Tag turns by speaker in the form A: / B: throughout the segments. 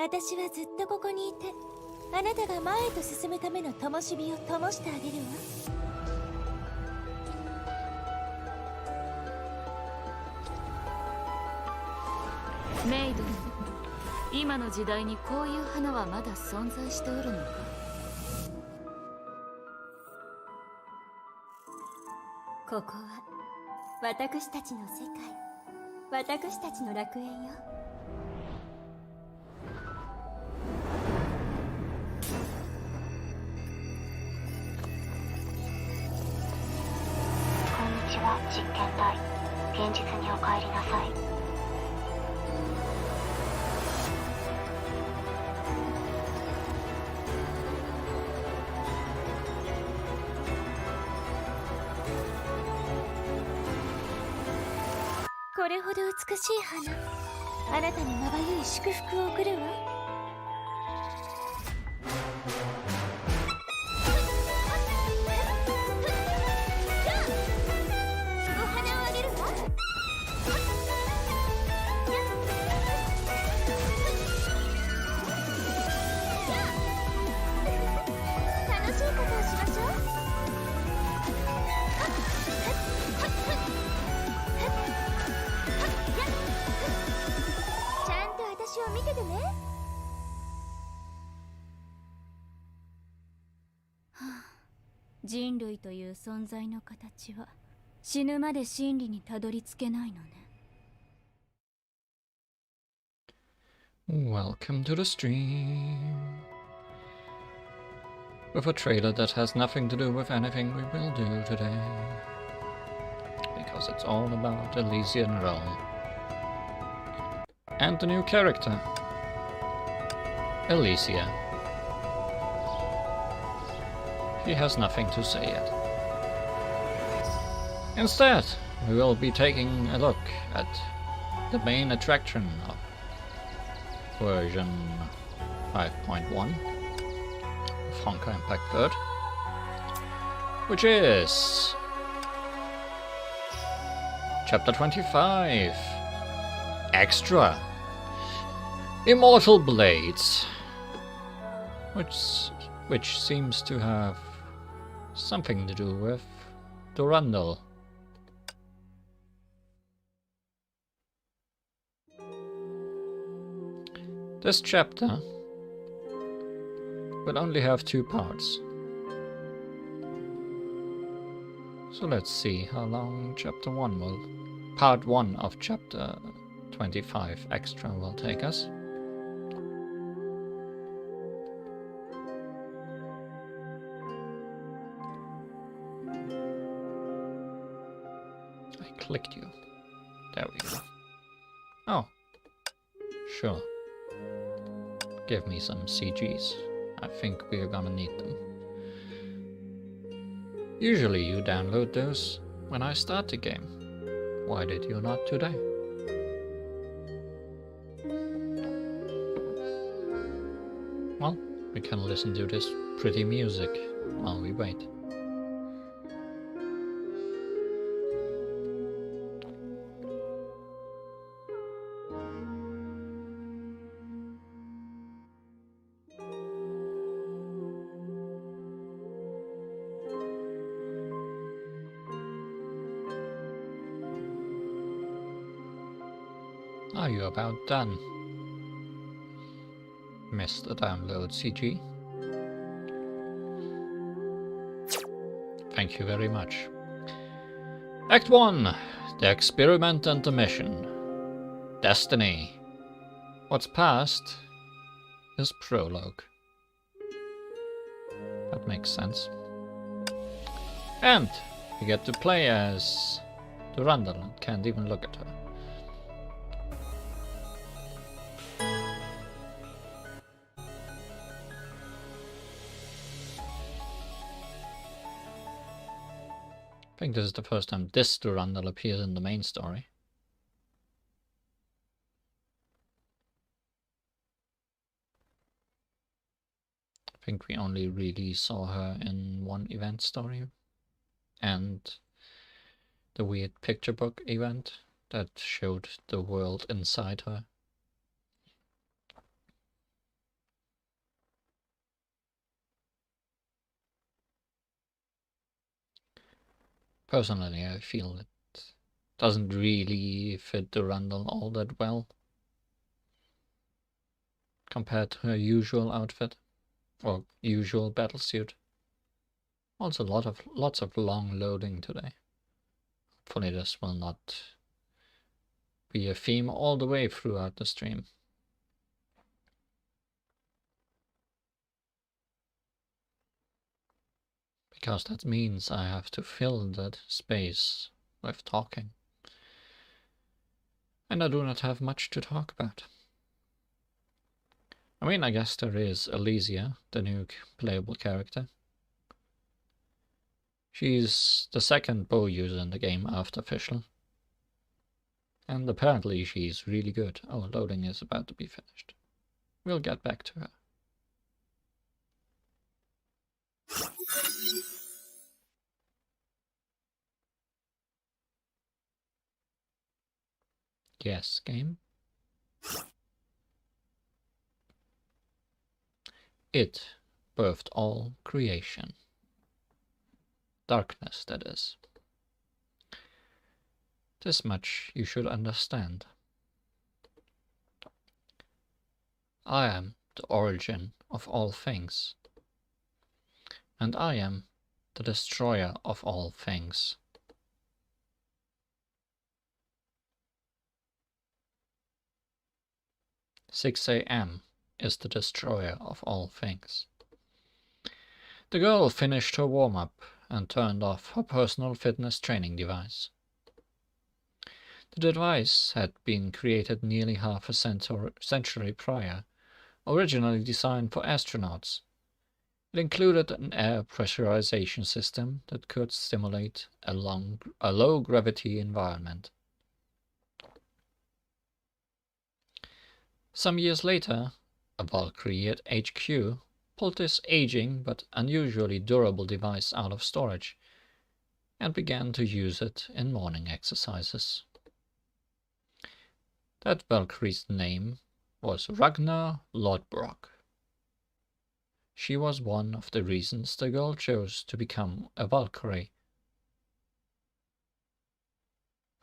A: 私はずっとここにいて、あなたが前へと進むための灯火を灯してあげるわ。
B: メイド、今の時代にこういう花はまだ存在しておるのか。
A: ここは私たちの世界、私たちの楽園よ。
C: こんにちは、実験台。現実にお帰りなさい。
A: これほど美しい花、あなたにまばゆい祝福を送るわ。お花をあげるわ。楽しいことをしましょう。ちゃんと私を見ててね。
B: 人類という存在の形は死ぬまで真理にたどり着けないのね。
D: Welcome to the stream. With a trailer that has nothing to do with anything we will do today. Because it's all about Elysian Realm. And the new character, Elysia. She has nothing to say yet. Instead, we will be taking a look at the main attraction of version 5.1 of Honkai Impact 3rd, which is Chapter 25 Extra Immortal Blades, which seems to have something to do with Durandal. This chapter will only have 2 parts. So let's see how long part 1 of chapter 25 extra will take us. I clicked you. There we go. Oh, sure. Give me some CGs. I think we're gonna need them. Usually you download those when I start the game. Why did you not today? Well, we can listen to this pretty music while we wait. Are you about done? Mr. Download CG. Thank you very much. Act 1. The Experiment and the Mission. Destiny. What's past is prologue. That makes sense. And we get to play as Durandal and can't even look at her. I think this is the first time this Durandal appears in the main story. I think we only really saw her in one event story and the weird picture book event that showed the world inside her. Personally, I feel it doesn't really fit the Randall all that well compared to her usual outfit or usual battlesuit. Also, lots of long loading today. Hopefully, this will not be a theme all the way throughout the stream. Because that means I have to fill that space with talking. And I do not have much to talk about. I mean, I guess there is Elysia, the new playable character. She's the second bow user in the game after Fischl. And apparently she's really good. Oh, loading is about to be finished. We'll get back to her. Yes, game. It birthed all creation. Darkness, that is. This much you should understand. I am the origin of all things. And I am the destroyer of all things. "6 a.m. is the destroyer of all things." The girl finished her warm-up and turned off her personal fitness training device. The device had been created nearly half a century prior, originally designed for astronauts. It included an air pressurization system that could simulate a low-gravity environment. Some years later, a Valkyrie at HQ pulled this aging but unusually durable device out of storage and began to use it in morning exercises. That Valkyrie's name was Ragnar Lodbrok. She was one of the reasons the girl chose to become a Valkyrie.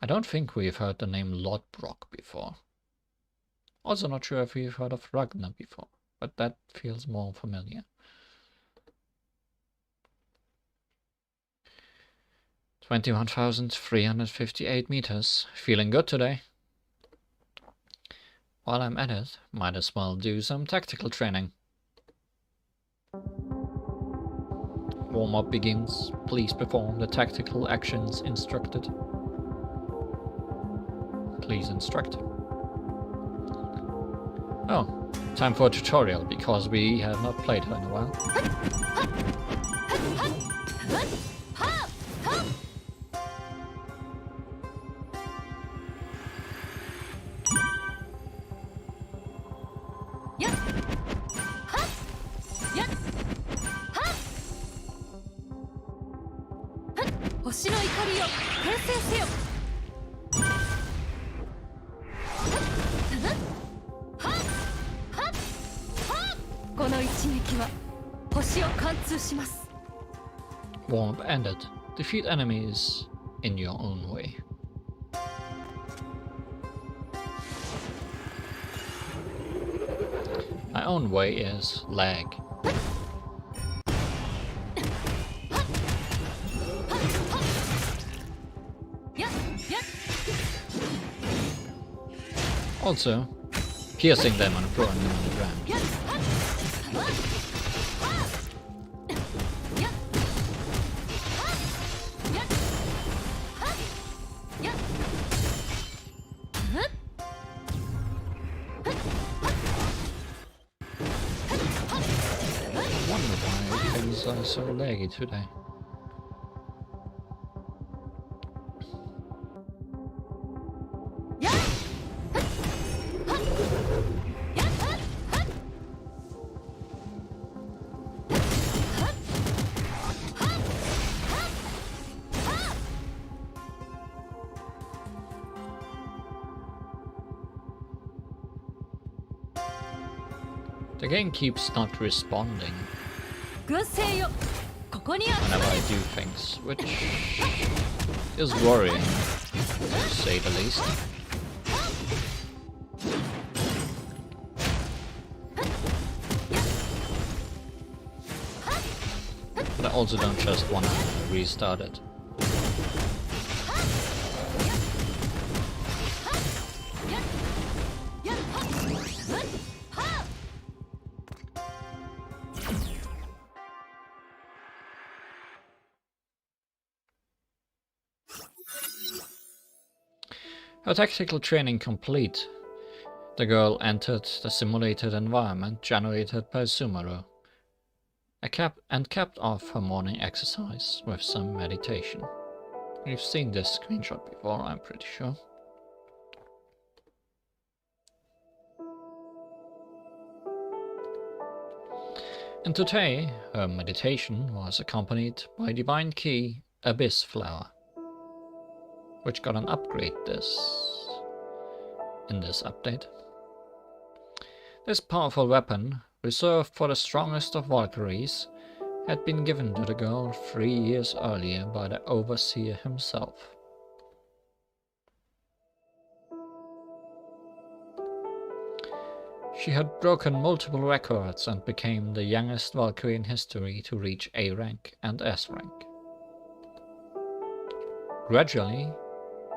D: I don't think we've heard the name Lodbrok before. Also not sure if we've heard of Ragnar before, but that feels more familiar. 21,358 meters. Feeling good today. While I'm at it, might as well do some tactical training. Warm-up begins. Please perform the tactical actions instructed. Please instruct. Oh, time for a tutorial, because we have not played her in a while. Warm-up ended. Defeat enemies in your own way. My own way is lag. Also, piercing them and throwing them on the ground. I wonder why things are so laggy today. The game keeps not responding. whenever I do things, which is worrying, to say the least. But I also don't just want to restart it. Her tactical training complete, the girl entered the simulated environment generated by Sumeru, and capped off her morning exercise with some meditation. You've seen this screenshot before, I'm pretty sure. And today, her meditation was accompanied by Divine Key Abyss Flower, which got an upgrade in this update. This powerful weapon, reserved for the strongest of Valkyries, had been given to the girl 3 years earlier by the Overseer himself. She had broken multiple records and became the youngest Valkyrie in history to reach A rank and S rank. Gradually,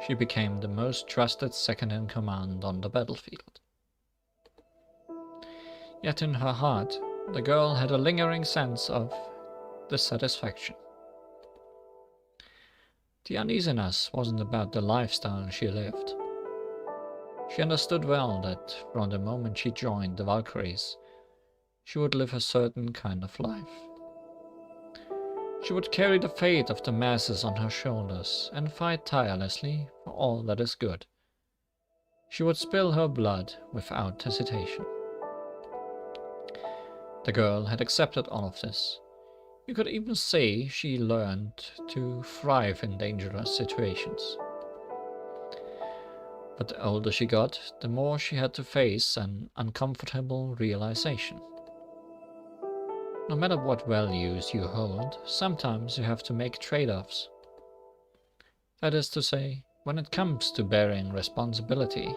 D: she became the most trusted second-in-command on the battlefield. Yet in her heart, the girl had a lingering sense of dissatisfaction. The uneasiness wasn't about the lifestyle she lived. She understood well that from the moment she joined the Valkyries, she would live a certain kind of life. She would carry the fate of the masses on her shoulders and fight tirelessly for all that is good. She would spill her blood without hesitation. The girl had accepted all of this. You could even say she learned to thrive in dangerous situations. But the older she got, the more she had to face an uncomfortable realization. No matter what values you hold, sometimes you have to make trade-offs. That is to say, when it comes to bearing responsibility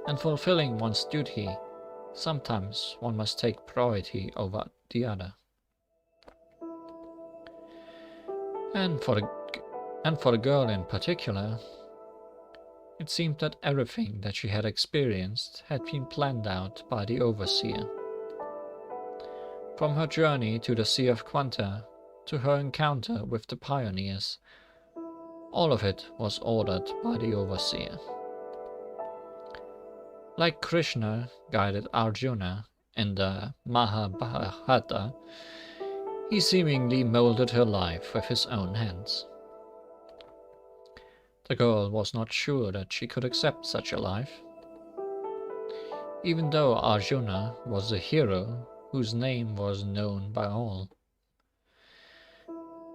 D: and fulfilling one's duty, sometimes one must take priority over the other. And for the girl in particular, it seemed that everything that she had experienced had been planned out by the Overseer. From her journey to the Sea of Quanta, to her encounter with the pioneers, all of it was ordered by the Overseer. Like Krishna guided Arjuna in the Mahabharata, he seemingly molded her life with his own hands. The girl was not sure that she could accept such a life. Even though Arjuna was a hero whose name was known by all.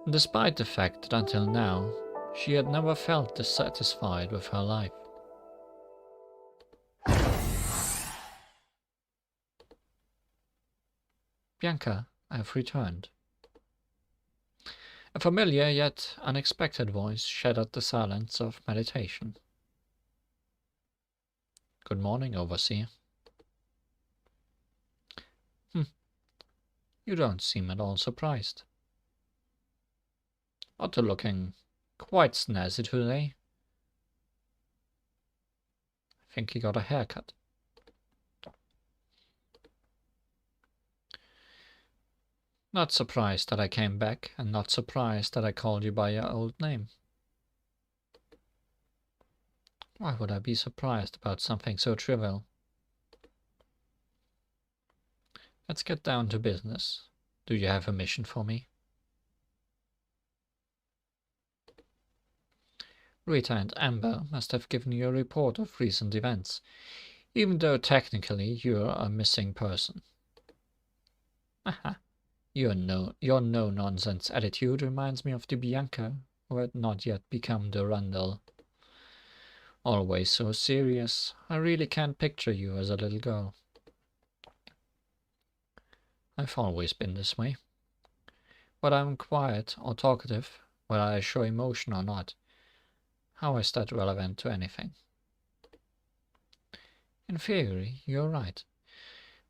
D: Despite the fact that until now, she had never felt dissatisfied with her life. Bianca, I have returned. A familiar yet unexpected voice shattered the silence of meditation. Good morning, Overseer. You don't seem at all surprised. Otto looking quite snazzy today. I think he got a haircut. Not surprised that I came back, and not surprised that I called you by your old name. Why would I be surprised about something so trivial? Let's get down to business. Do you have a mission for me? Rita and Amber must have given you a report of recent events, even though technically you're a missing person. Aha. Your no-nonsense attitude reminds me of the Bianca who had not yet become the Rundle. Always so serious, I really can't picture you as a little girl. I've always been this way. whether I'm quiet or talkative, whether I show emotion or not. How is that relevant to anything? In theory, you're right.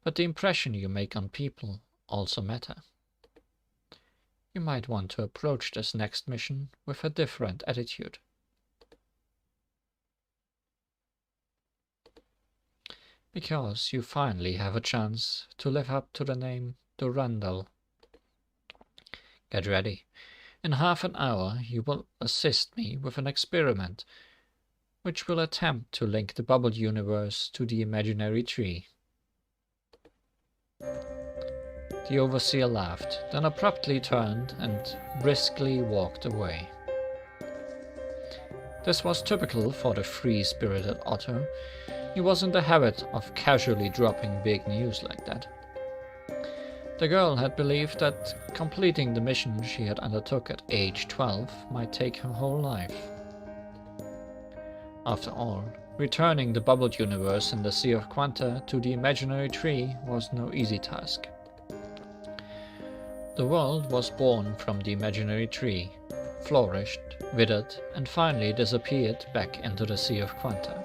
D: But the impression you make on people also matter. You might want to approach this next mission with a different attitude. Because you finally have a chance to live up to the name Durandal. Get ready. In half an hour you will assist me with an experiment which will attempt to link the bubble universe to the imaginary tree. The overseer laughed, then abruptly turned and briskly walked away. This was typical for the free-spirited otter. He was in the habit of casually dropping big news like that. The girl had believed that completing the mission she had undertook at age 12 might take her whole life. After all, returning the bubbled universe in the Sea of Quanta to the imaginary tree was no easy task. The world was born from the imaginary tree, flourished, withered, and finally disappeared back into the Sea of Quanta.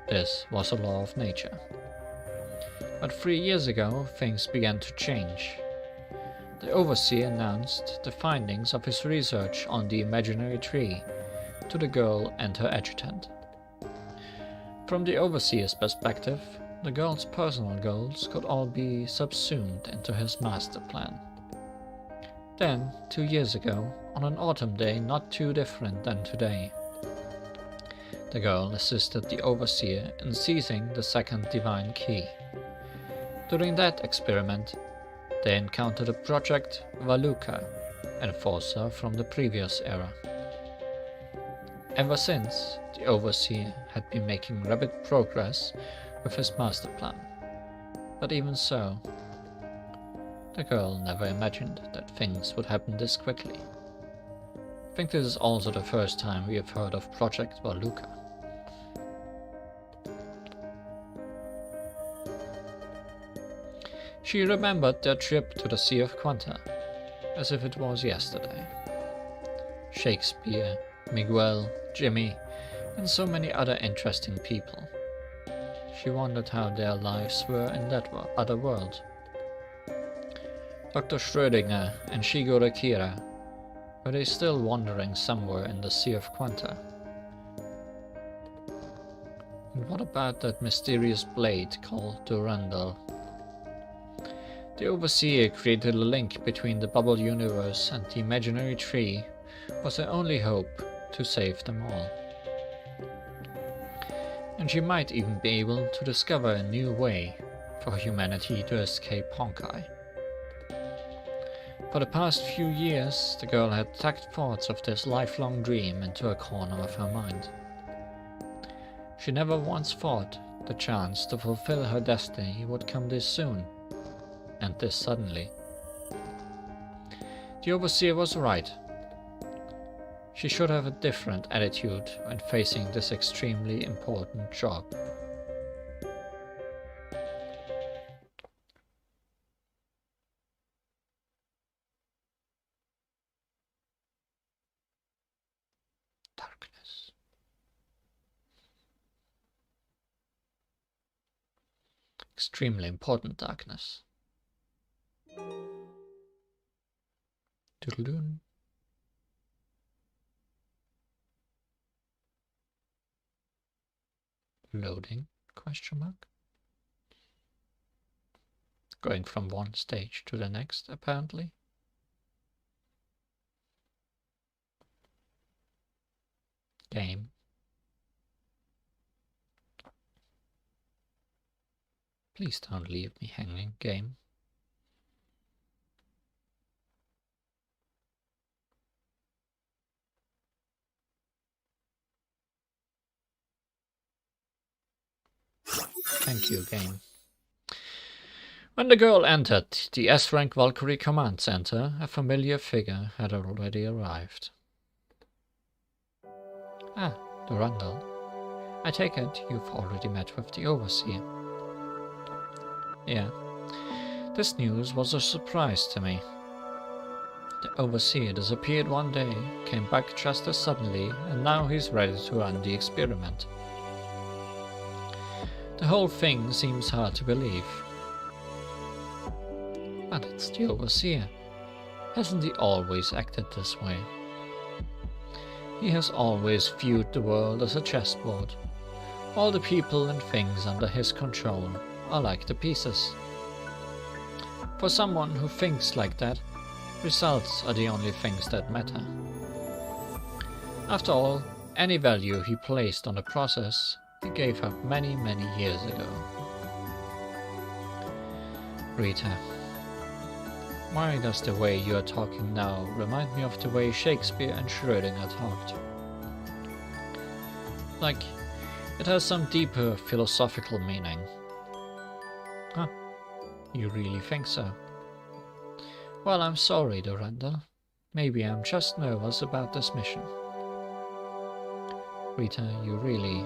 D: This was a law of nature. But 3 years ago, things began to change. The overseer announced the findings of his research on the imaginary tree to the girl and her adjutant. From the overseer's perspective, the girl's personal goals could all be subsumed into his master plan. Then, 2 years ago, on an autumn day not too different than today, the girl assisted the overseer in seizing the second divine key. During that experiment, they encountered a Project Valuka, enforcer from the previous era. Ever since, the overseer had been making rapid progress with his master plan. But even so, the girl never imagined that things would happen this quickly. I think this is also the first time we have heard of Project Valuka. She remembered their trip to the Sea of Quanta, as if it was yesterday. Shakespeare, Miguel, Jimmy, and so many other interesting people. She wondered how their lives were in that other world. Dr. Schrödinger and Shigoro Kira, were they still wandering somewhere in the Sea of Quanta? And what about that mysterious blade called Durandal? The overseer created a link between the bubble universe and the imaginary tree was her only hope to save them all. And she might even be able to discover a new way for humanity to escape Honkai. For the past few years, the girl had tucked thoughts of this lifelong dream into a corner of her mind. She never once thought the chance to fulfill her destiny would come this soon, and this suddenly. The overseer was right. She should have a different attitude when facing this extremely important job. Darkness. Extremely important darkness. Doodle-doon. Loading? Question mark. Going from one stage to the next, apparently. Game. Please don't leave me hanging, game. Thank you, game. When the girl entered the S-Rank Valkyrie Command Center, a familiar figure had already arrived. Ah, Durandal. I take it you've already met with the Overseer. Yeah. This news was a surprise to me. The overseer disappeared one day, came back just as suddenly, and now he's ready to run the experiment. The whole thing seems hard to believe. But it's the overseer. Hasn't he always acted this way? He has always viewed the world as a chessboard. All the people and things under his control are like the pieces. For someone who thinks like that, results are the only things that matter. After all, any value he placed on the process, he gave up many, many years ago. Rita, why does the way you are talking now remind me of the way Shakespeare and Schrödinger talked? Like, it has some deeper philosophical meaning. Huh? You really think so? Well, I'm sorry, Durandal. Maybe I'm just nervous about this mission. Rita, you really...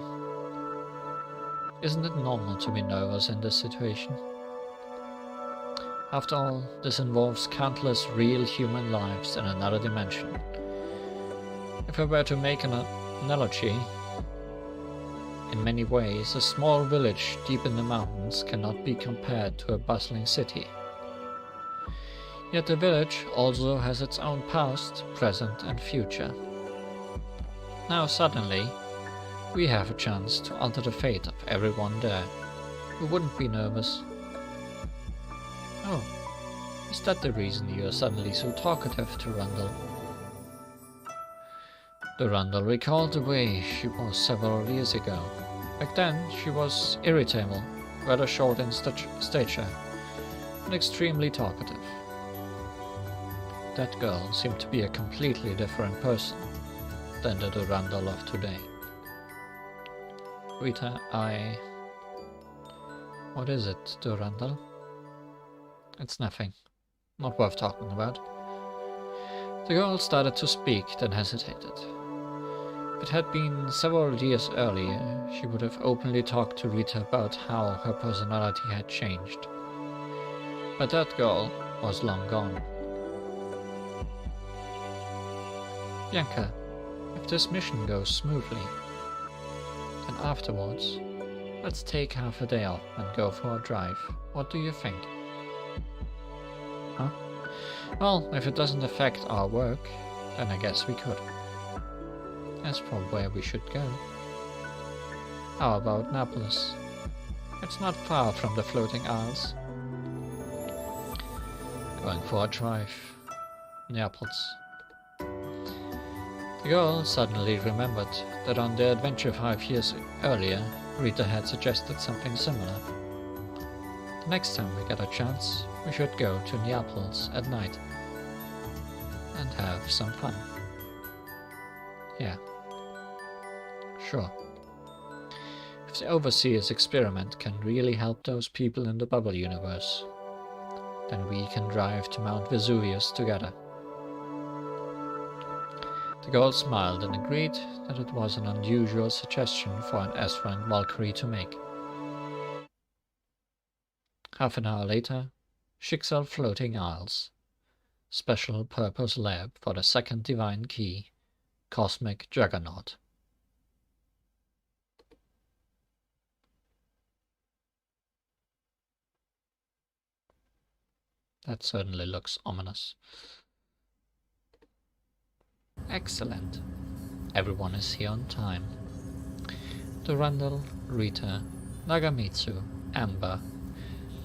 D: Isn't it normal to be nervous in this situation? After all, this involves countless real human lives in another dimension. If I were to make an analogy, in many ways, a small village deep in the mountains cannot be compared to a bustling city. Yet the village also has its own past, present and future. Now suddenly, we have a chance to alter the fate of everyone there. Who wouldn't be nervous? Oh, is that the reason you are suddenly so talkative, Durandal? Durandal recalled the way she was several years ago. Back then, she was irritable, rather short in stature, and extremely talkative. That girl seemed to be a completely different person than the Durandal of today. Rita, What is it, Durandal? It's nothing. Not worth talking about. The girl started to speak, then hesitated. If it had been several years earlier, she would have openly talked to Rita about how her personality had changed. But that girl was long gone. Bianca, if this mission goes smoothly, then afterwards, let's take half a day off and go for a drive. What do you think? Huh? Well, if it doesn't affect our work, then I guess we could. As for where we should go, how about Naples? It's not far from the floating isles. Going for a drive. Naples. The girl suddenly remembered that on their adventure 5 years earlier, Rita had suggested something similar. The next time we get a chance, we should go to Naples at night and have some fun. Yeah. Sure. If the Overseer's experiment can really help those people in the bubble universe, then we can drive to Mount Vesuvius together. The girl smiled and agreed that it was an unusual suggestion for an S-rank Valkyrie to make. Half an hour later, Schicksal Floating Isles. Special Purpose Lab for the Second Divine Key, Cosmic Juggernaut. That certainly looks ominous. Excellent. Everyone is here on time. Durandal, Rita, Nagamitsu, Amber.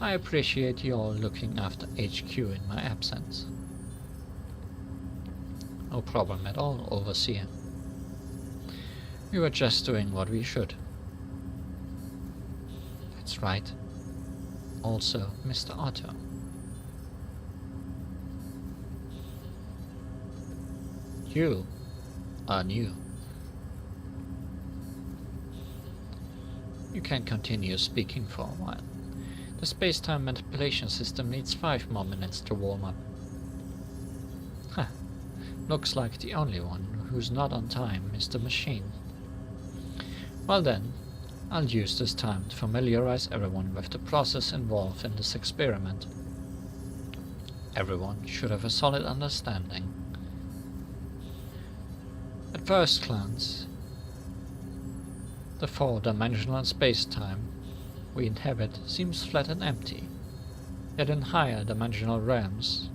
D: I appreciate you all looking after HQ in my absence. No problem at all, Overseer. We were just doing what we should. That's right. Also, Mr. Otto. You are new. You can continue speaking for a while. The space-time manipulation system needs 5 more minutes to warm up. Huh. Looks like the only one who's not on time is the machine. Well then, I'll use this time to familiarize everyone with the process involved in this experiment. everyone should have a solid understanding. At first glance, the four-dimensional space-time we inhabit seems flat and empty, yet in higher dimensional realms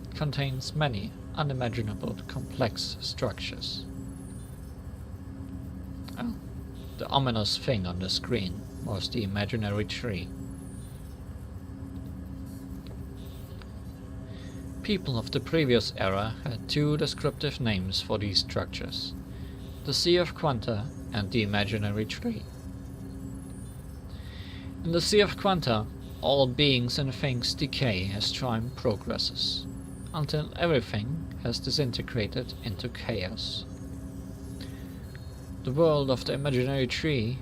D: it contains many unimaginable complex structures. Oh, the ominous thing on the screen was the imaginary tree. People of the previous era had two descriptive names for these structures: the Sea of Quanta and the imaginary tree. In the Sea of Quanta, all beings and things decay as time progresses, until everything has disintegrated into chaos. The world of the imaginary tree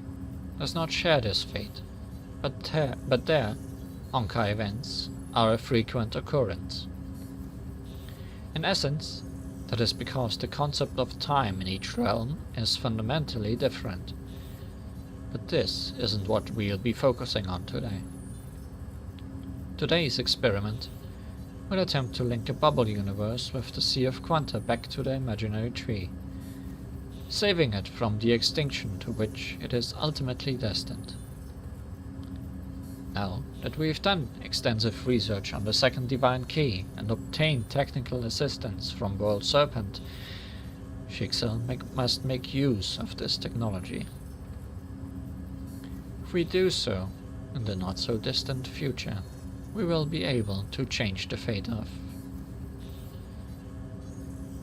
D: does not share this fate, but there, Honkai events are a frequent occurrence. In essence, that is because the concept of time in each realm is fundamentally different. But this isn't what we'll be focusing on today. Today's experiment will attempt to link a bubble universe with the Sea of Quanta back to the imaginary tree, saving it from the extinction to which it is ultimately destined. Now that we've done extensive research on the second divine key and obtained technical assistance from World Serpent, Schicksal must make use of this technology. If we do so in the not-so-distant future, we will be able to change the fate of.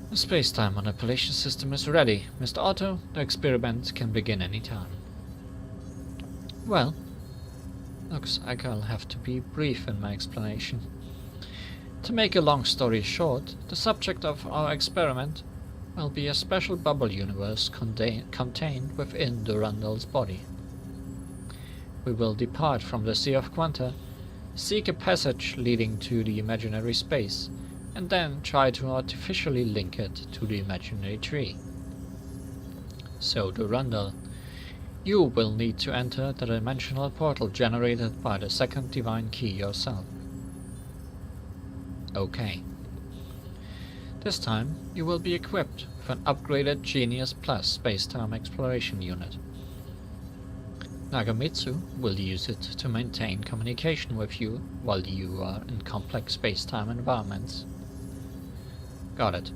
D: The space-time manipulation system is ready. Mr. Otto, the experiment can begin any time. Well, looks like I'll have to be brief in my explanation. To make a long story short, the subject of our experiment will be a special bubble universe contained within Durandal's body. We will depart from the Sea of Quanta, seek a passage leading to the imaginary space, and then try to artificially link it to the imaginary tree. So, Durandal, you will need to enter the dimensional portal generated by the second divine key yourself. Okay. This time, you will be equipped with an upgraded Genius Plus space-time exploration unit. Nagamitsu will use it to maintain communication with you while you are in complex space-time environments. Got it.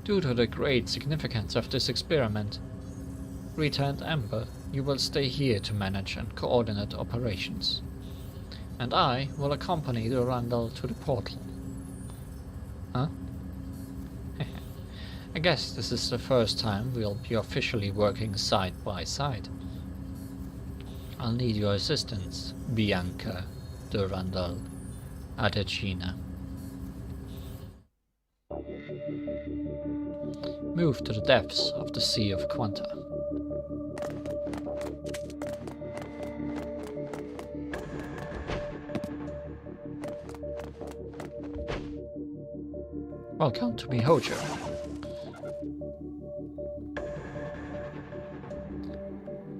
D: Due to the great significance of this experiment, Rita and Amber, you will stay here to manage and coordinate operations, and I will accompany Durandal to the portal. Huh? I guess this is the first time we'll be officially working side by side. I'll need your assistance, Bianca, Durandal, Adegina. Move to the depths of the Sea of Quanta. Welcome to Mihojo.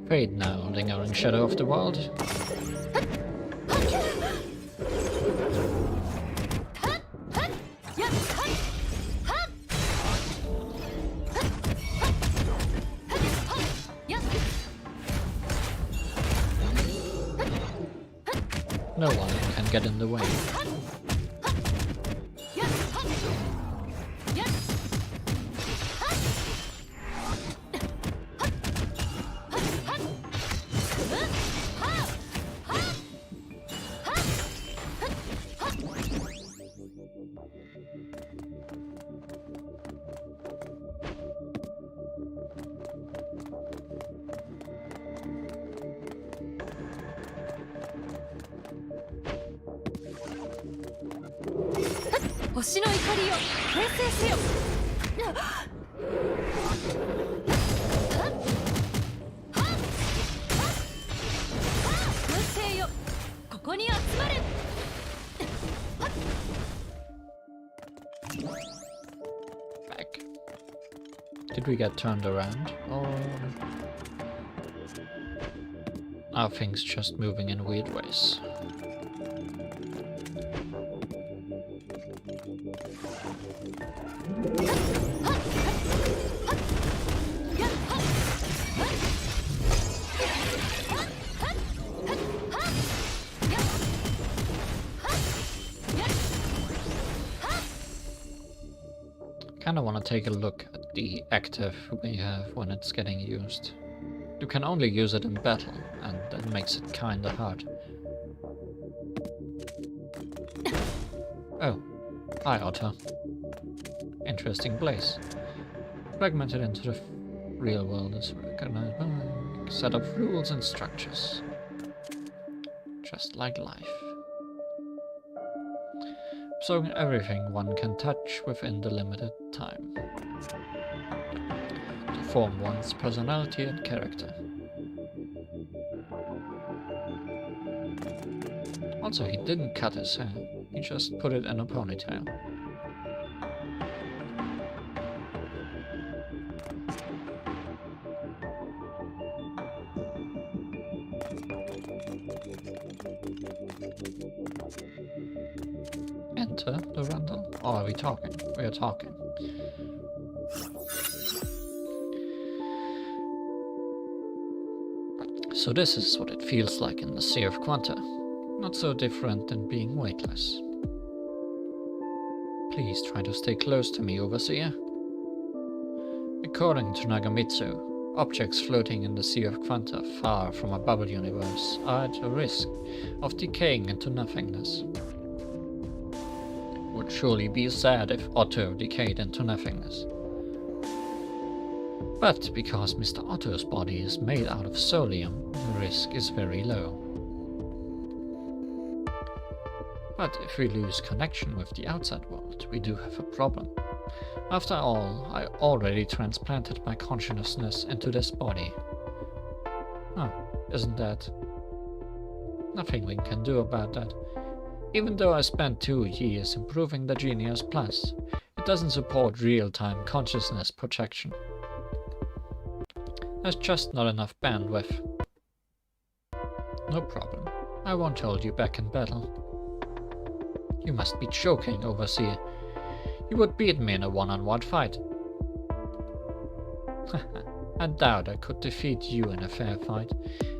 D: Fade now, lingering shadow of the world. No one can get in the way. Back. Did we get turned around, or are things just moving in weird ways? kinda wanna take a look at the active we have when it's getting used. You can only use it in battle, and that makes it kinda hard. Oh, hi Otto. Interesting place. Fragmented into the real world is recognized by a set of rules and structures. Just like life. Absorbing everything one can touch within the limited time. To form one's personality and character. Also, he didn't cut his hair, he just put it in a ponytail. Enter the Rundle? Or are we talking? We are talking. So this is what it feels like in the Sea of Quanta. Not so different than being weightless. Please try to stay close to me, Overseer. According to Nagamitsu, objects floating in the Sea of Quanta far from a bubble universe are at a risk of decaying into nothingness. Would surely be sad if Otto decayed into nothingness. But because Mr. Otto's body is made out of soulium, the risk is very low. But if we lose connection with the outside world, we do have a problem. After all, I already transplanted my consciousness into this body. Huh, isn't that? Nothing we can do about that. Even though I spent 2 years improving the Genius Plus, it doesn't support real-time consciousness projection. There's just not enough bandwidth. No problem. I won't hold you back in battle. You must be joking, Overseer. You would beat me in a one-on-one fight. I doubt I could defeat you in a fair fight.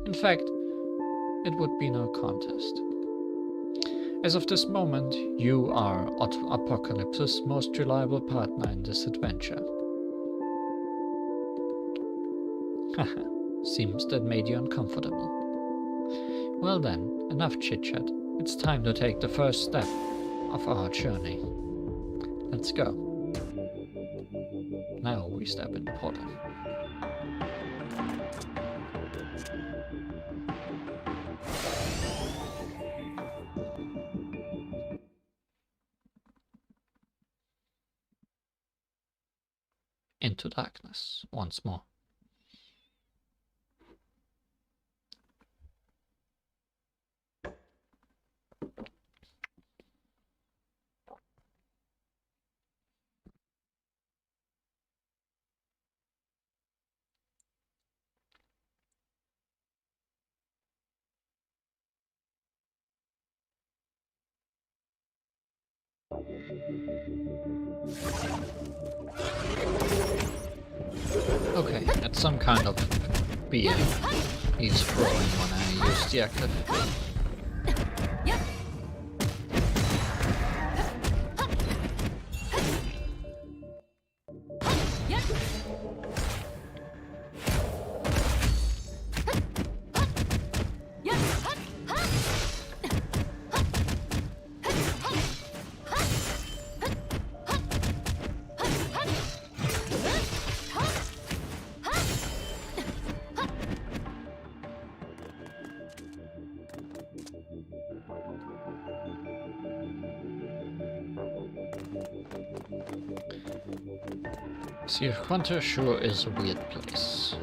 D: In fact, it would be no contest. As of this moment, you are Apocalypse's most reliable partner in this adventure. Haha, seems that made you uncomfortable. Well then, enough chit-chat. It's time to take the first step of our journey. Let's go. Now we step in the portal. Into darkness once more. Okay, that's some kind of beer he's throwing when I use the active. Sea of Quanta sure is a weird place.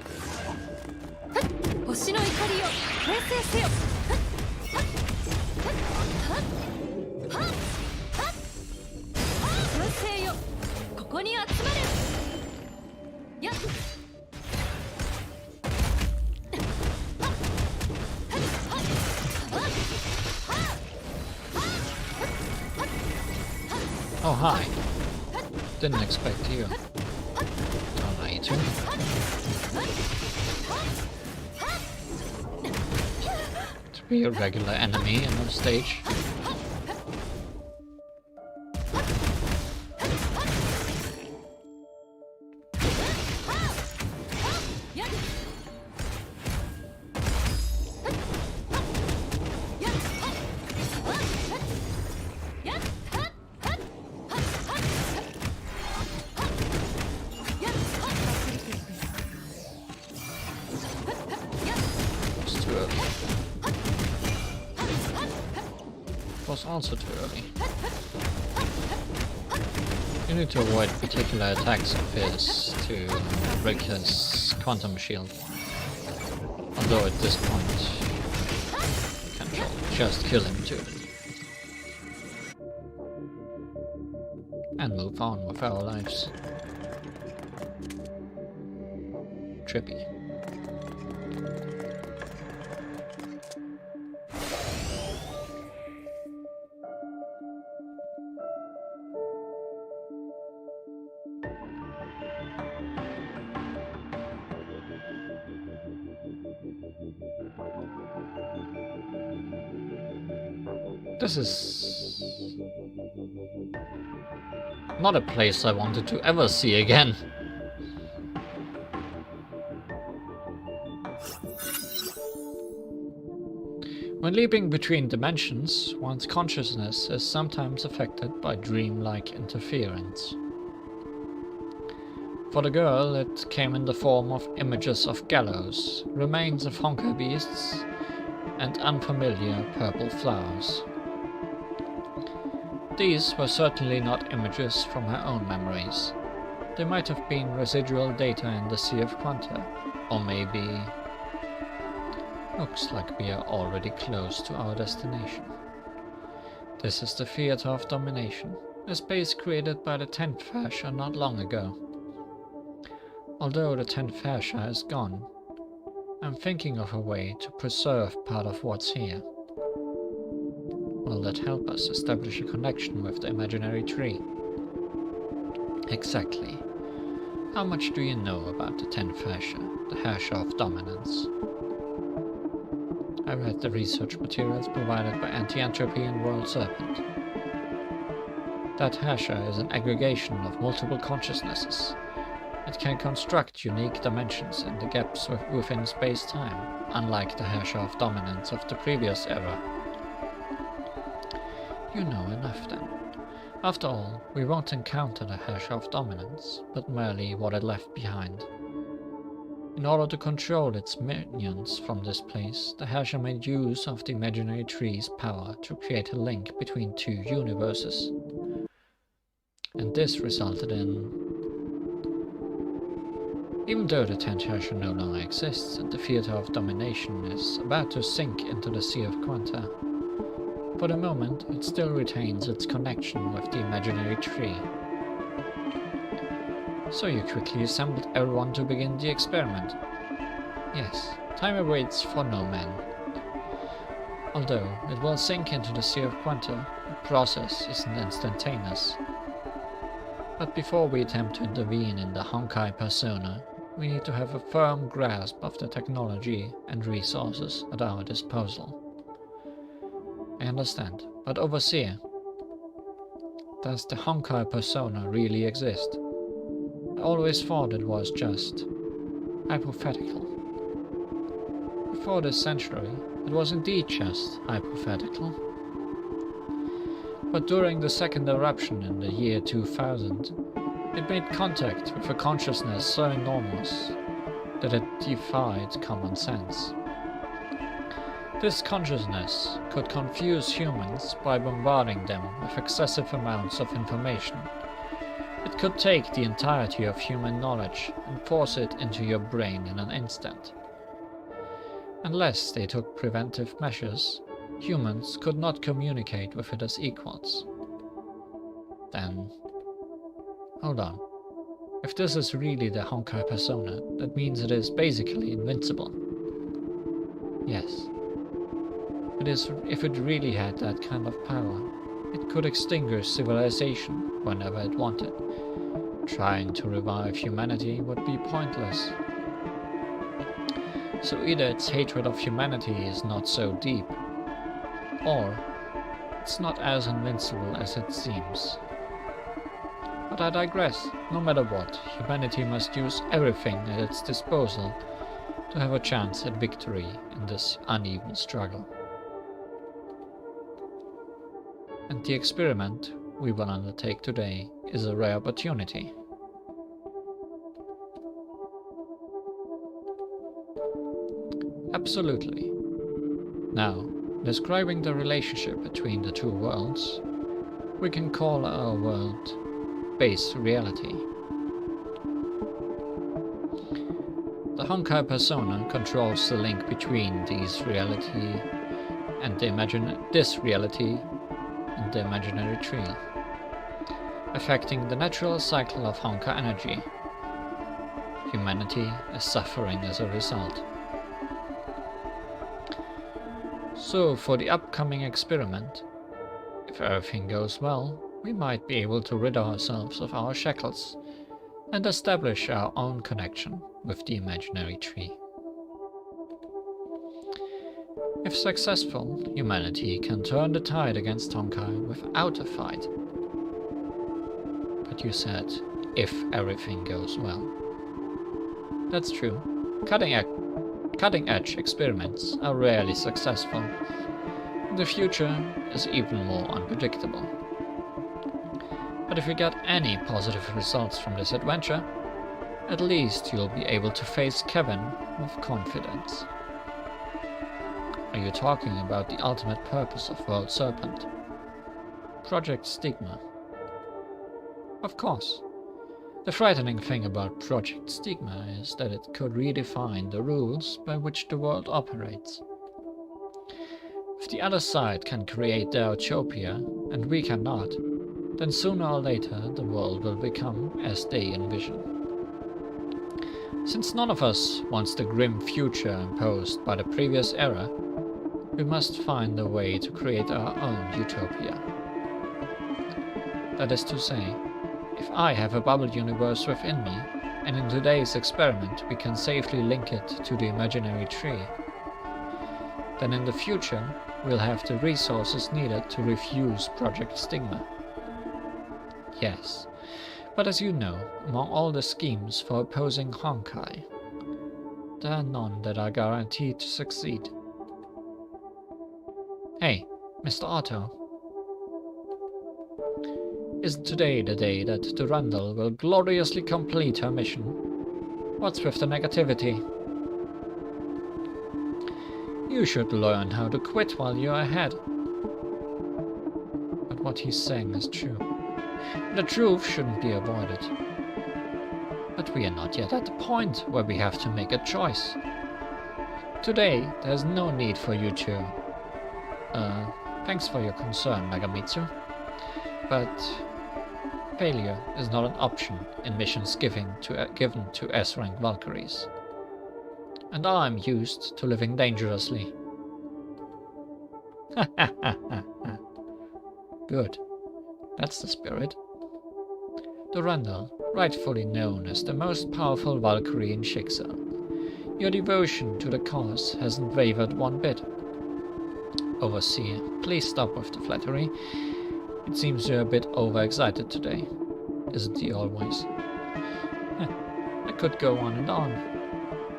D: Oh hi. Didn't expect you. Oh, you too. To be a regular enemy in the stage. was also too early. You need to avoid particular attacks of his to break his quantum shield. Although at this point, you can just kill him too. And move on with our lives. Trippy. This is not a place I wanted to ever see again. When leaping between dimensions, one's consciousness is sometimes affected by dreamlike interference. For the girl, it came in the form of images of gallows, remains of honkai beasts, and unfamiliar purple flowers. These were certainly not images from her own memories. They might have been residual data in the Sea of Quanta, or maybe... Looks like we are already close to our destination. This is the Theater of Domination, a space created by the 10th Fascia not long ago. Although the 10th Fascia is gone, I'm thinking of a way to preserve part of what's here. Will that help us establish a connection with the imaginary tree? Exactly. How much do you know about the 10th Fascia, the Fascia of Dominance? I read the research materials provided by Anti-Entropy and World Serpent. That Fascia is an aggregation of multiple consciousnesses. It can construct unique dimensions in the gaps within space-time, unlike the Fascia of Dominance of the previous era. You know enough then. After all, we won't encounter the Fascia of Dominance, but merely what it left behind. In order to control its minions from this place, the Fascia made use of the imaginary tree's power to create a link between two universes. And this resulted in... Even though the 10th Fascia no longer exists and the Theater of Domination is about to sink into the Sea of Quanta, for the moment it still retains its connection with the imaginary tree. So you quickly assembled everyone to begin the experiment. Yes, time awaits for no man. Although it will sink into the Sea of Quanta, the process isn't instantaneous. But before we attempt to intervene in the Honkai persona, we need to have a firm grasp of the technology and resources at our disposal. I understand, but Overseer, does the Honkai persona really exist? I always thought it was just hypothetical. Before this century, it was indeed just hypothetical. But during the second eruption in the year 2000, it made contact with a consciousness so enormous that it defied common sense. This consciousness could confuse humans by bombarding them with excessive amounts of information. It could take the entirety of human knowledge and force it into your brain in an instant. Unless they took preventive measures, humans could not communicate with it as equals. Then... hold on. If this is really the Honkai persona, that means it is basically invincible. Yes. If it really had that kind of power, it could extinguish civilization whenever it wanted. Trying to revive humanity would be pointless. So either its hatred of humanity is not so deep, or it's not as invincible as it seems. But I digress. No matter what, humanity must use everything at its disposal to have a chance at victory in this uneven struggle. And the experiment we will undertake today is a rare opportunity. Absolutely. Now, Describing the relationship between the two worlds, we can call our world base reality. The Honkai persona controls the link between this reality and the imaginary tree, affecting the natural cycle of Honkai energy. Humanity is suffering as a result. So for the upcoming experiment, if everything goes well, we might be able to rid ourselves of our shackles and establish our own connection with the imaginary tree. If successful, humanity can turn the tide against Honkai without a fight. But you said, if everything goes well. That's true. Cutting-edge experiments are rarely successful. The future is even more unpredictable. But if you get any positive results from this adventure, at least you'll be able to face Kevin with confidence. Are you talking about the ultimate purpose of World Serpent? Project Stigma? Of course. The frightening thing about Project Stigma is that it could redefine the rules by which the world operates. If the other side can create their utopia, and we cannot, then sooner or later the world will become as they envision. Since none of us wants the grim future imposed by the previous era, we must find a way to create our own utopia. That is to say, if I have a bubble universe within me, and in today's experiment we can safely link it to the imaginary tree, then in the future we'll have the resources needed to refuse Project Stigma. Yes, but as you know, among all the schemes for opposing Honkai, there are none that are guaranteed to succeed. Hey, Mr. Otto. Isn't today the day that Durandal will gloriously complete her mission? What's with the negativity? You should learn how to quit while you're ahead. But what he's saying is true. The truth shouldn't be avoided. But we are not yet at the point where we have to make a choice. Today, there's no need for you to... thanks for your concern, Nagamitsu. But failure is not an option in missions given to S-rank Valkyries. And I'm used to living dangerously. Good. That's the spirit. Durandal, rightfully known as the most powerful Valkyrie in Shixar. Your devotion to the cause hasn't wavered one bit. Overseer, please stop with the flattery. It seems you're a bit overexcited today. Isn't he always? I could go on and on.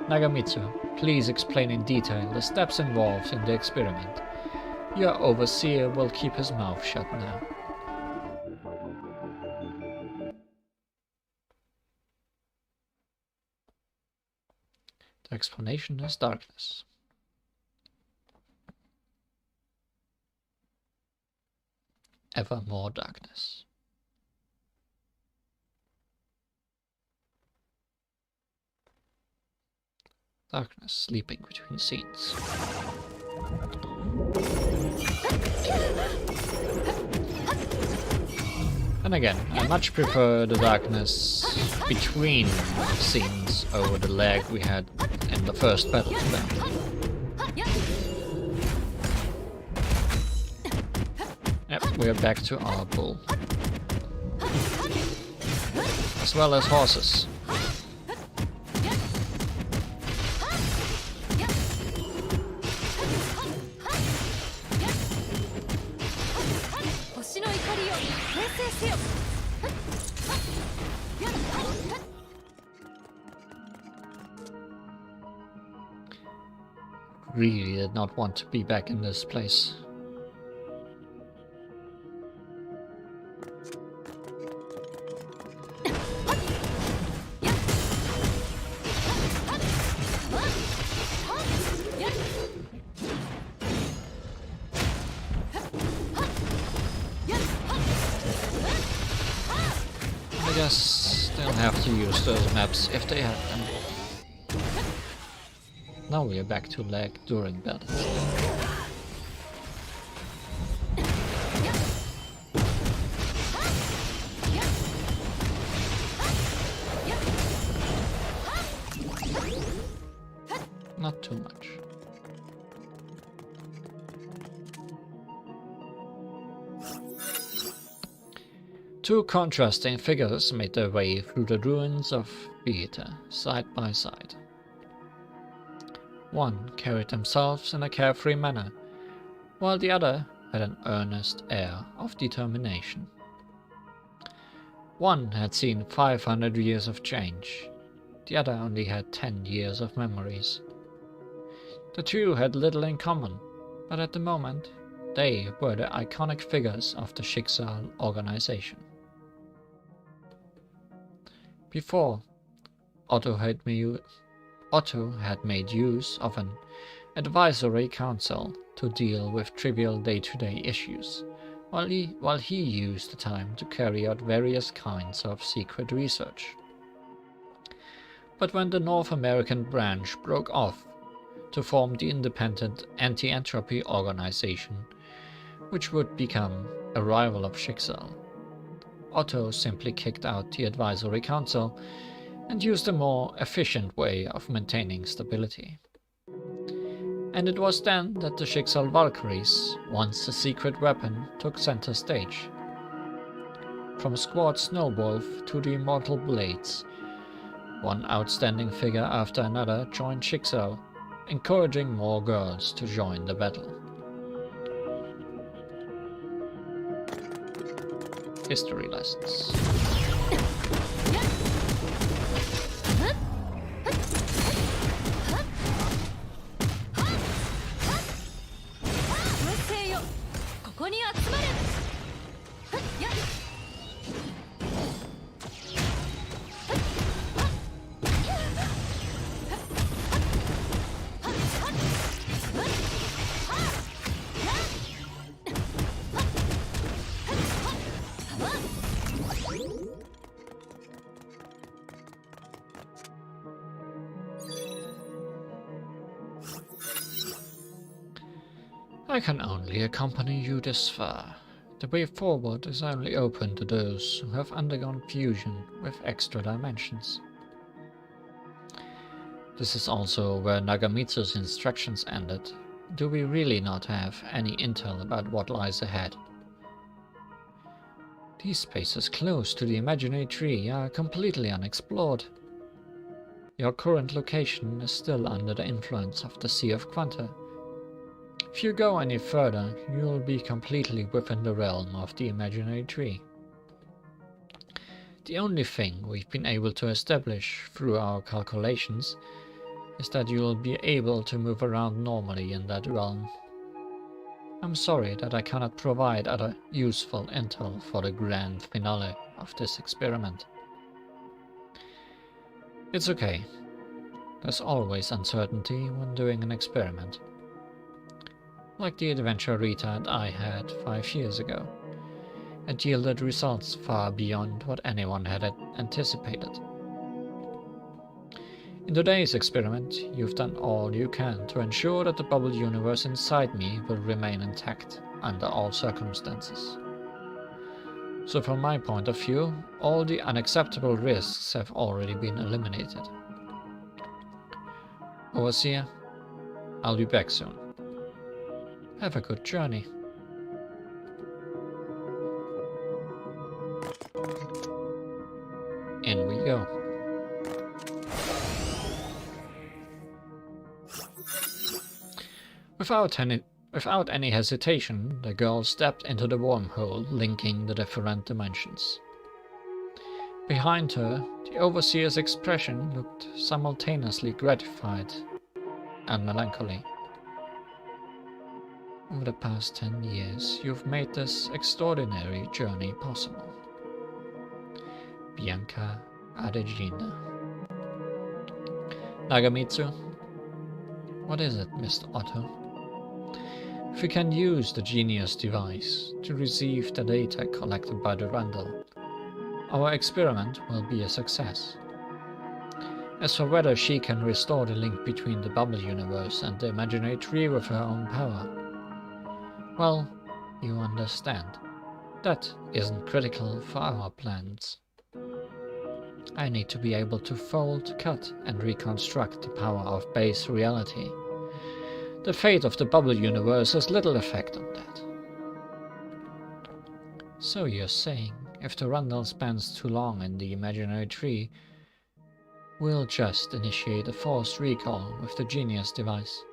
D: Nagamitsu, please explain in detail the steps involved in the experiment. Your overseer will keep his mouth shut now. The explanation is darkness. Ever more darkness. Darkness sleeping between scenes. And again, I much prefer the darkness between scenes over the lag we had in the first battle today. Yep, we're back to our bull. As well as horses. Really did not want to be back in this place. have to use those maps if they have them. Now we are back to lag during battles. Not too much. Two contrasting figures made their way through the ruins of theatre, side by side. One carried themselves in a carefree manner, while the other had an earnest air of determination. One had seen 500 years of change, the other only had 10 years of memories. The two had little in common, but at the moment, they were the iconic figures of the Schicksal organization. Before, Otto had made use of an advisory council to deal with trivial day-to-day issues, while he used the time to carry out various kinds of secret research. But when the North American branch broke off to form the independent anti-entropy organization, which would become a rival of Schicksal, Otto simply kicked out the advisory council and used a more efficient way of maintaining stability. And it was then that the Schicksal Valkyries, once a secret weapon, took center stage. From Squad Snowwolf to the Immortal Blades, one outstanding figure after another joined Schicksal, encouraging more girls to join the battle. History lessons. I can only accompany you this far. The way forward is only open to those who have undergone fusion with extra dimensions. This is also where Nagamitsu's instructions ended. Do we really not have any intel about what lies ahead? These spaces close to the imaginary tree are completely unexplored. Your current location is still under the influence of the Sea of Quanta. If you go any further, you will be completely within the realm of the imaginary tree. The only thing we've been able to establish through our calculations is that you will be able to move around normally in that realm. I'm sorry that I cannot provide other useful intel for the grand finale of this experiment. It's okay. There's always uncertainty when doing an experiment. Like the adventure Rita and I had 5 years ago. It yielded results far beyond what anyone had anticipated. In today's experiment, you've done all you can to ensure that the bubble universe inside me will remain intact under all circumstances. So from my point of view, all the unacceptable risks have already been eliminated. Overseer, I'll be back soon. Have a good journey. In we go. Without any hesitation, the girl stepped into the wormhole linking the different dimensions. Behind her, the Overseer's expression looked simultaneously gratified and melancholy. Over the past 10 years, you've made this extraordinary journey possible. Bianca Adegina. Nagamitsu? What is it, Mr. Otto? If we can use the Genius device to receive the data collected by the Randall, our experiment will be a success. As for whether she can restore the link between the bubble universe and the imaginary tree with her own power, well, you understand. That isn't critical for our plans. I need to be able to fold, cut, and reconstruct the power of base reality. The fate of the bubble universe has little effect on that. So you're saying, if the Rundle spends too long in the imaginary tree, we'll just initiate a forced recall with the Genius device?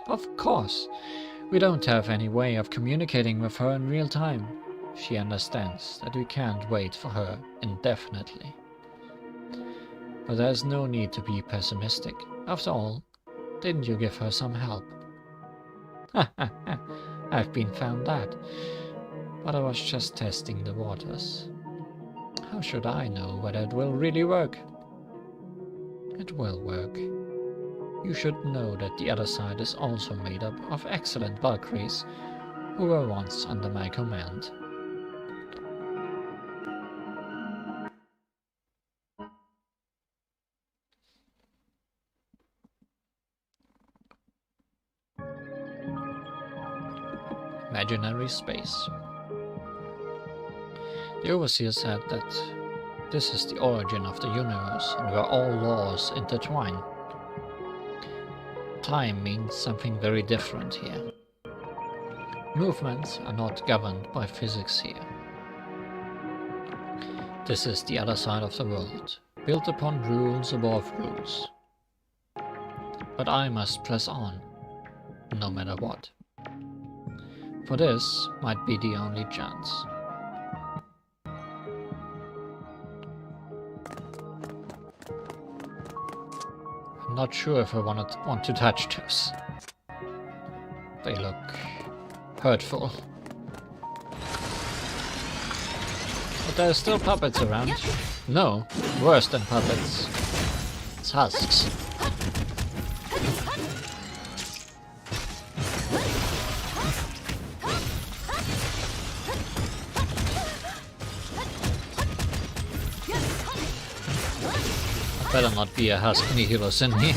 D: Of course! We don't have any way of communicating with her in real time. She understands that we can't wait for her indefinitely. But there's no need to be pessimistic. After all, didn't you give her some help? I've been found out. But I was just testing the waters. How should I know whether it will really work? It will work. You should know that the other side is also made up of excellent Valkyries who were once under my command. Imaginary space. The Overseer said that this is the origin of the universe and where all laws intertwine. Time means something very different here. Movements are not governed by physics here. This is the other side of the world, built upon rules above rules. But I must press on, no matter what. For this might be the only chance. I'm not sure if I want to touch those. They look hurtful. But there are still puppets around. No, worse than puppets. It's husks. Better not be a husk Nihilus in here.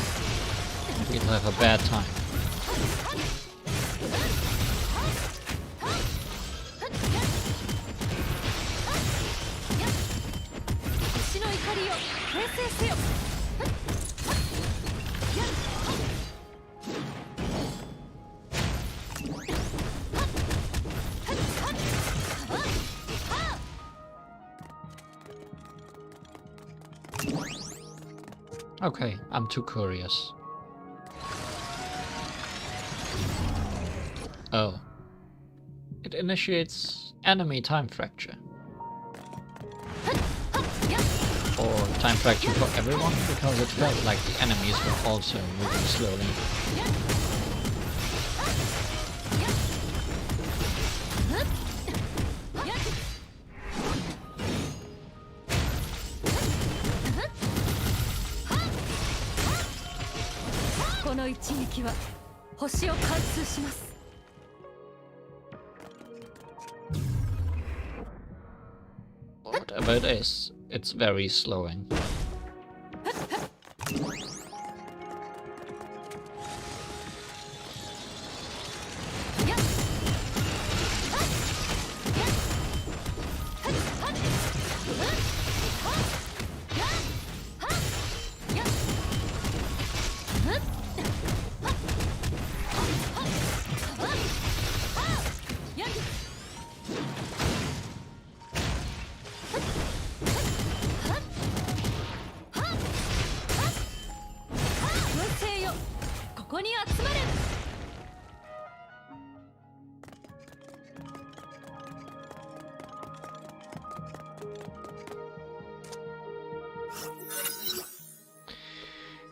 D: We'll have a bad time. Okay, I'm too curious. Oh. It initiates enemy time fracture. Or time fracture for everyone, because it felt like the enemies were also moving slowly. Whatever it is, it's very slowing.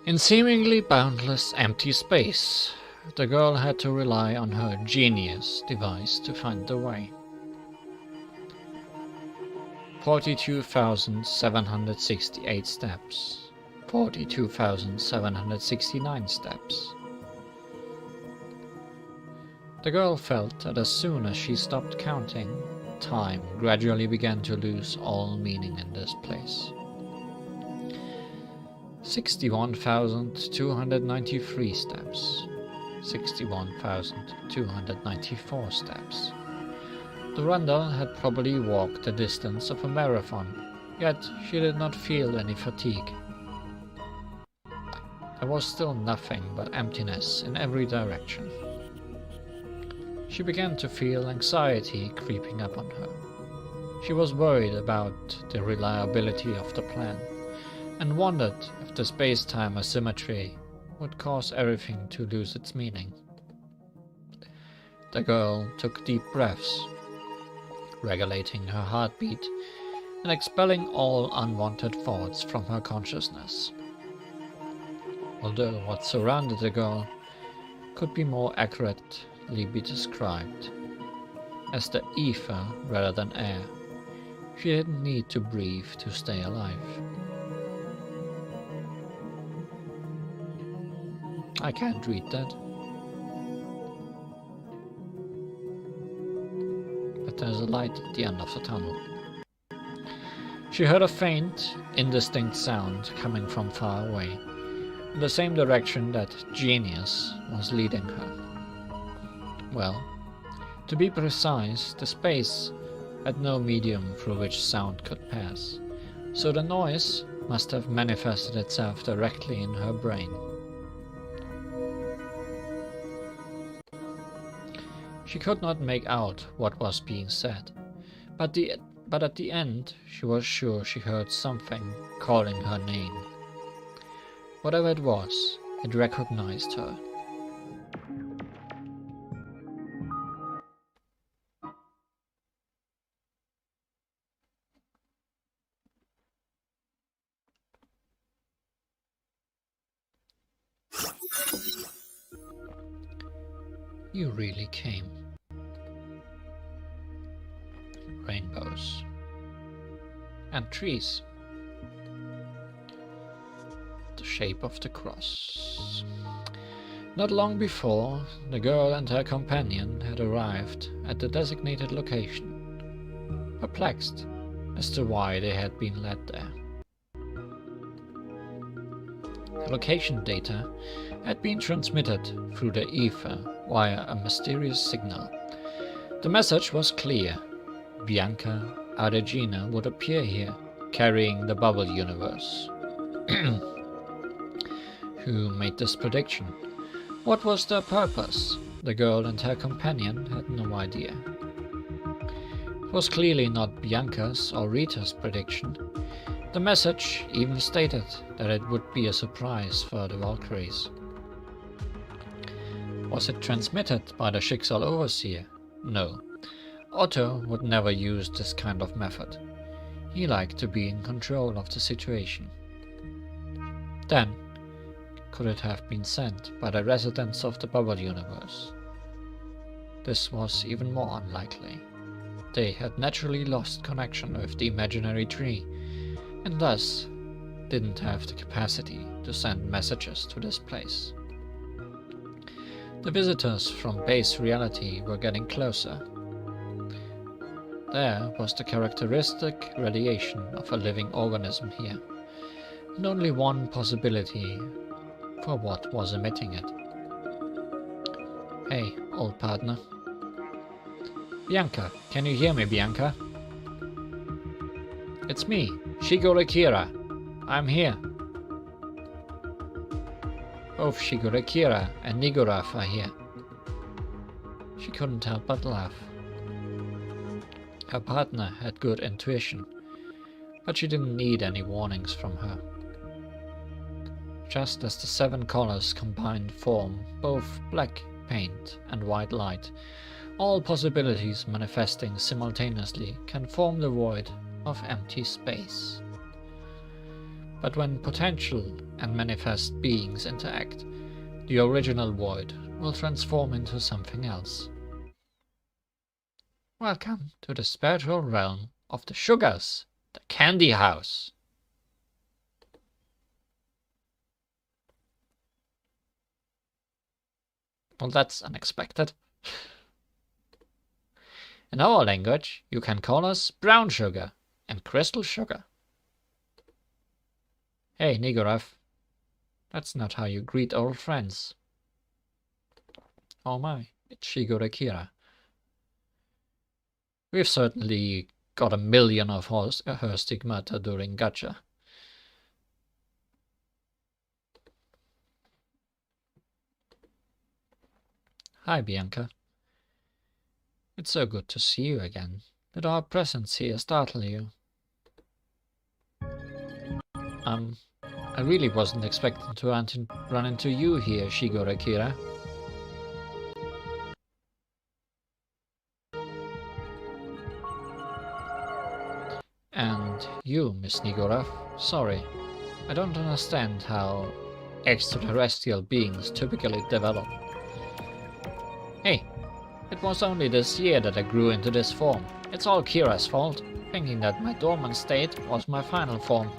D: In seemingly boundless empty space, the girl had to rely on her Genius device to find the way. 42,768 steps. 42,769 steps. The girl felt that as soon as she stopped counting, time gradually began to lose all meaning in this place. 61,293 steps. 61,294 steps. Durandal had probably walked the distance of a marathon, yet she did not feel any fatigue. There was still nothing but emptiness in every direction. She began to feel anxiety creeping up on her. She was worried about the reliability of the plan, and wondered if the space-time asymmetry would cause everything to lose its meaning. The girl took deep breaths, regulating her heartbeat and expelling all unwanted thoughts from her consciousness. Although what surrounded the girl could be more accurately be described as the ether rather than air, she didn't need to breathe to stay alive. I can't read that. But there's a light at the end of the tunnel. She heard a faint, indistinct sound coming from far away, in the same direction that Genius was leading her. Well, to be precise, the space had no medium through which sound could pass, so the noise must have manifested itself directly in her brain. She could not make out what was being said, but at the end she was sure she heard something calling her name. Whatever it was, it recognized her. You really came. Rainbows. And trees. The shape of the cross. Not long before, the girl and her companion had arrived at the designated location, perplexed as to why they had been led there. The location data had been transmitted through the ether via a mysterious signal. The message was clear. Bianca Ardegina would appear here, carrying the bubble universe. Who made this prediction? What was their purpose? The girl and her companion had no idea. It was clearly not Bianca's or Rita's prediction. The message even stated that it would be a surprise for the Valkyries. Was it transmitted by the Schicksal Overseer? No. Otto would never use this kind of method. He liked to be in control of the situation. Then, could it have been sent by the residents of the bubble universe? This was even more unlikely. They had naturally lost connection with the imaginary tree, and thus didn't have the capacity to send messages to this place. The visitors from base reality were getting closer. There was the characteristic radiation of a living organism here, and only one possibility for what was emitting it. Hey, old partner. Bianca, can you hear me, Bianca? It's me, Shigure Kira. I'm here. Both Shigure Kira and Nigurath are here. She couldn't help but laugh. Her partner had good intuition, but she didn't need any warnings from her. Just as the 7 colors combined form both black paint and white light, all possibilities manifesting simultaneously can form the void of empty space. But when potential and manifest beings interact, the original void will transform into something else. Welcome to the spiritual realm of the Sugars, the Candy House. Well, that's unexpected. In our language, you can call us brown sugar and crystal sugar. Hey, Nigorath. That's not how you greet old friends. Oh my, it's Shigure Kira. We've certainly got a million of her stigmata during Gacha. Hi, Bianca. It's so good to see you again. Did our presence here startle you? I really wasn't expecting to run into you here, Shigure Kira. And you, Miss Nigorath, sorry. I don't understand how extraterrestrial beings typically develop. Hey, it was only this year that I grew into this form. It's all Kira's fault, thinking that my dormant state was my final form.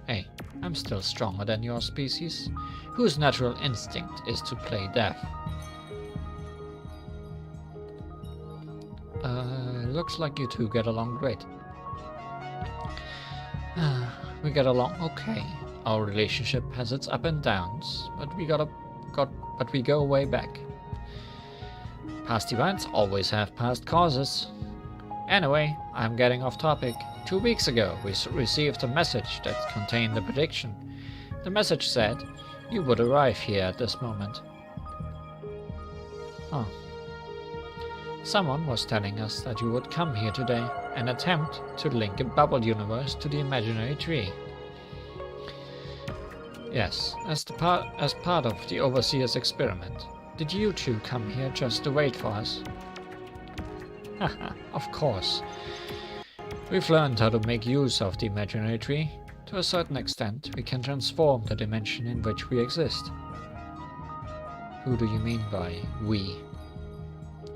D: Hey, I'm still stronger than your species, whose natural instinct is to play deaf. Looks like you two get along great. We get along okay. Our relationship has its up and downs, but we go way back. Past events always have past causes. Anyway, I'm getting off topic. 2 weeks ago, we received a message that contained a prediction. The message said you would arrive here at this moment. Huh. Someone was telling us that you would come here today and attempt to link a bubble universe to the imaginary tree. Yes, as part of the Overseer's experiment. Did you two come here just to wait for us? Haha, of course. We've learned how to make use of the imaginary tree. To a certain extent, we can transform the dimension in which we exist. Who do you mean by we?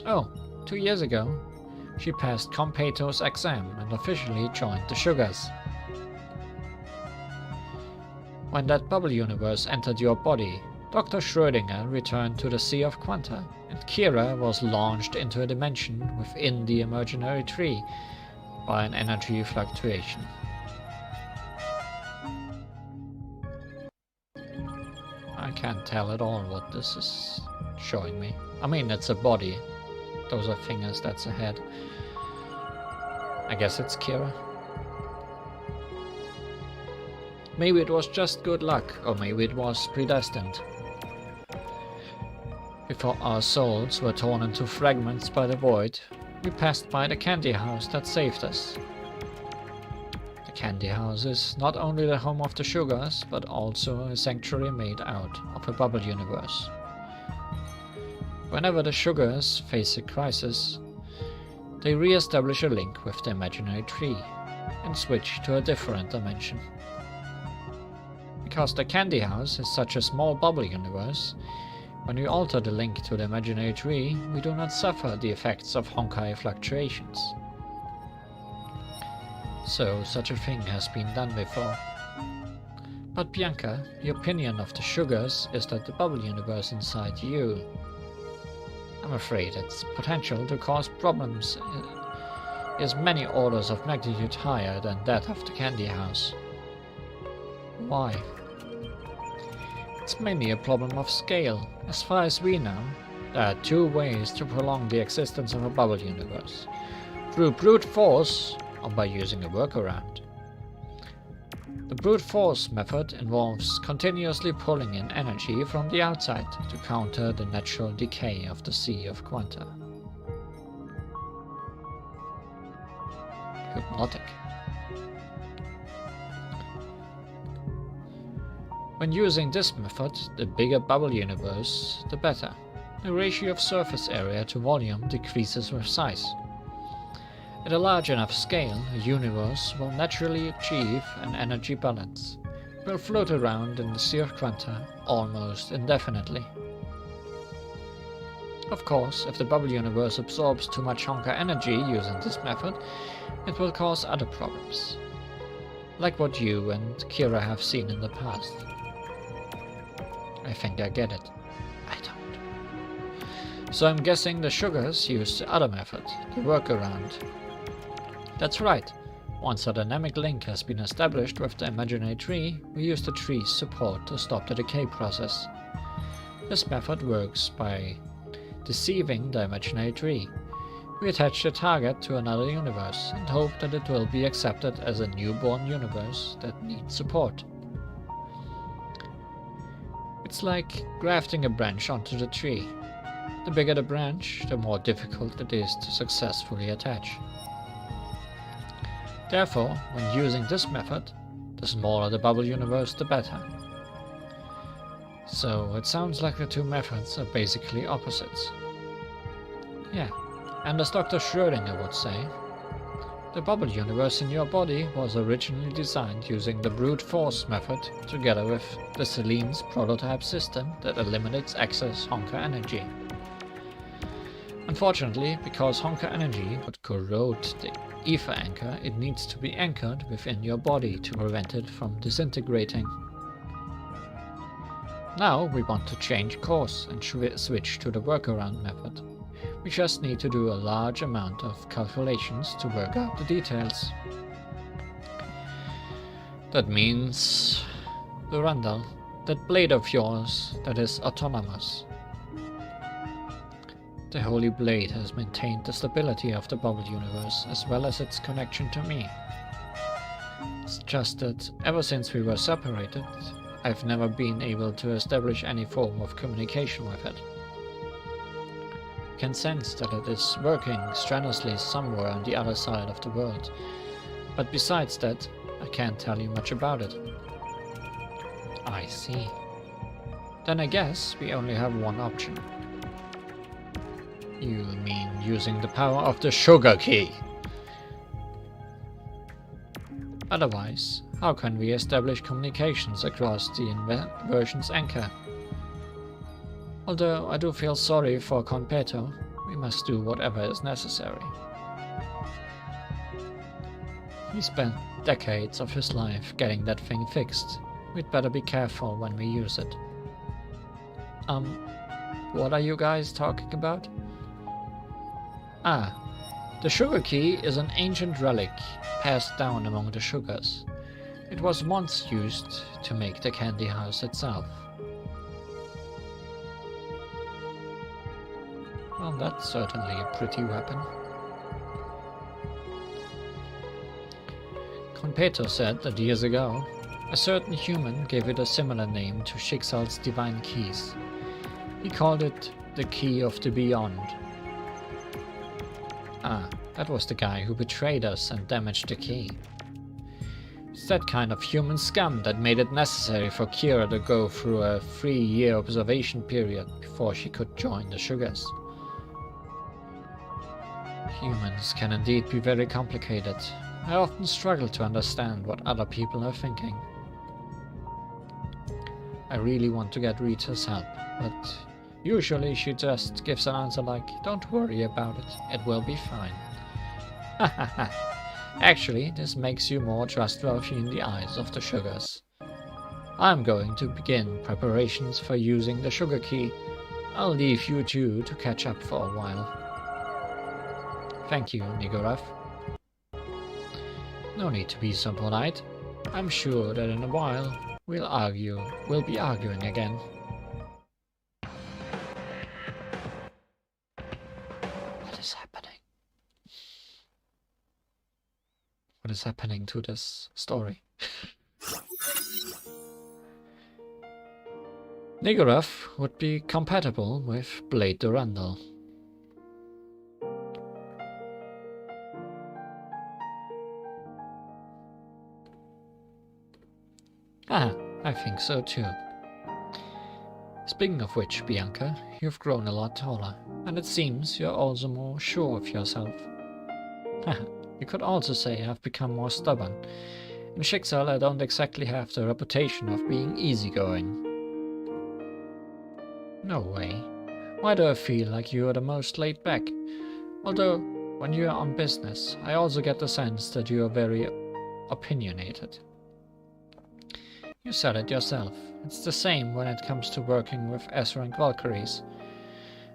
D: Oh, 2 years ago, she passed Compato's exam and officially joined the Sugars. When that bubble universe entered your body, Dr. Schrödinger returned to the Sea of Quanta, and Kira was launched into a dimension within the imaginary tree by an energy fluctuation. I can't tell at all what this is showing me. I mean, it's a body. Those are fingers, that's a head. I guess it's Kira. Maybe it was just good luck, or maybe it was predestined. Before our souls were torn into fragments by the void, we passed by the candy house that saved us. The candy house is not only the home of the Sugars, but also a sanctuary made out of a bubble universe. Whenever the Sugars face a crisis, they re-establish a link with the imaginary tree and switch to a different dimension. Because the candy house is such a small bubble universe, when we alter the link to the imaginary tree, we do not suffer the effects of Honkai fluctuations. So such a thing has been done before. But Bianca, the opinion of the Sugars is that the bubble universe inside you, I'm afraid its potential to cause problems is many orders of magnitude higher than that of the candy house. Why? It's mainly a problem of scale. As far as we know, there are 2 ways to prolong the existence of a bubble universe. Through brute force, or by using a workaround. The brute force method involves continuously pulling in energy from the outside to counter the natural decay of the Sea of Quanta. Hypnotic. When using this method, the bigger bubble universe, the better. The ratio of surface area to volume decreases with size. At a large enough scale, a universe will naturally achieve an energy balance. It will float around in the Sea of Quanta almost indefinitely. Of course, if the bubble universe absorbs too much Honkai energy using this method, it will cause other problems. Like what you and Kira have seen in the past. I think I get it. I don't. So I'm guessing the sugars used the other method, the workaround. That's right. Once a dynamic link has been established with the imaginary tree, we use the tree's support to stop the decay process. This method works by deceiving the imaginary tree. We attach the target to another universe and hope that it will be accepted as a newborn universe that needs support. It's like grafting a branch onto the tree. The bigger the branch, the more difficult it is to successfully attach. Therefore, when using this method, the smaller the bubble universe, the better. So it sounds like the two methods are basically opposites. Yeah, and as Dr. Schrödinger would say, the bubble universe in your body was originally designed using the brute force method together with the Selene's prototype system that eliminates excess Honkai energy. Unfortunately, because Honkai energy would corrode the ether anchor, it needs to be anchored within your body to prevent it from disintegrating. Now we want to change course and switch to the workaround method. We just need to do a large amount of calculations to work out the details. That means, Durandal, that blade of yours that is autonomous. The Holy Blade has maintained the stability of the bubble universe as well as its connection to me. It's just that ever since we were separated, I've never been able to establish any form of communication with it. I can sense that it is working strenuously somewhere on the other side of the world, but besides that, I can't tell you much about it. I see. Then I guess we only have one option. You mean using the power of the sugar key? Otherwise, how can we establish communications across the inversion's anchor? Although I do feel sorry for Conpeto, we must do whatever is necessary. He spent decades of his life getting that thing fixed. We'd better be careful when we use it. What are you guys talking about? Ah, the sugar key is an ancient relic passed down among the sugars. It was once used to make the candy house itself. Well, that's certainly a pretty weapon. Conpeto said that years ago, a certain human gave it a similar name to Schicksal's divine keys. He called it the Key of the Beyond. Ah, that was the guy who betrayed us and damaged the key. It's that kind of human scum that made it necessary for Kira to go through a 3-year observation period before she could join the sugars. Humans can indeed be very complicated. I often struggle to understand what other people are thinking. I really want to get Rita's help, but usually she just gives an answer like, "Don't worry about it, it will be fine." Hahaha. Actually, this makes you more trustworthy in the eyes of the sugars. I'm going to begin preparations for using the sugar key. I'll leave you two to catch up for a while. Thank you, Nigorov. No need to be so polite. I'm sure that in a while we'll be arguing again. What is happening? What is happening to this story? Nigorov would be compatible with Blade Durandal. Ah, I think so too. Speaking of which, Bianca, you've grown a lot taller, and it seems you're also more sure of yourself. You could also say I've become more stubborn. In Schicksal I don't exactly have the reputation of being easygoing. No way. Why do I feel like you are the most laid back? Although, when you are on business, I also get the sense that you are very opinionated. You said it yourself. It's the same when it comes to working with S-rank Valkyries.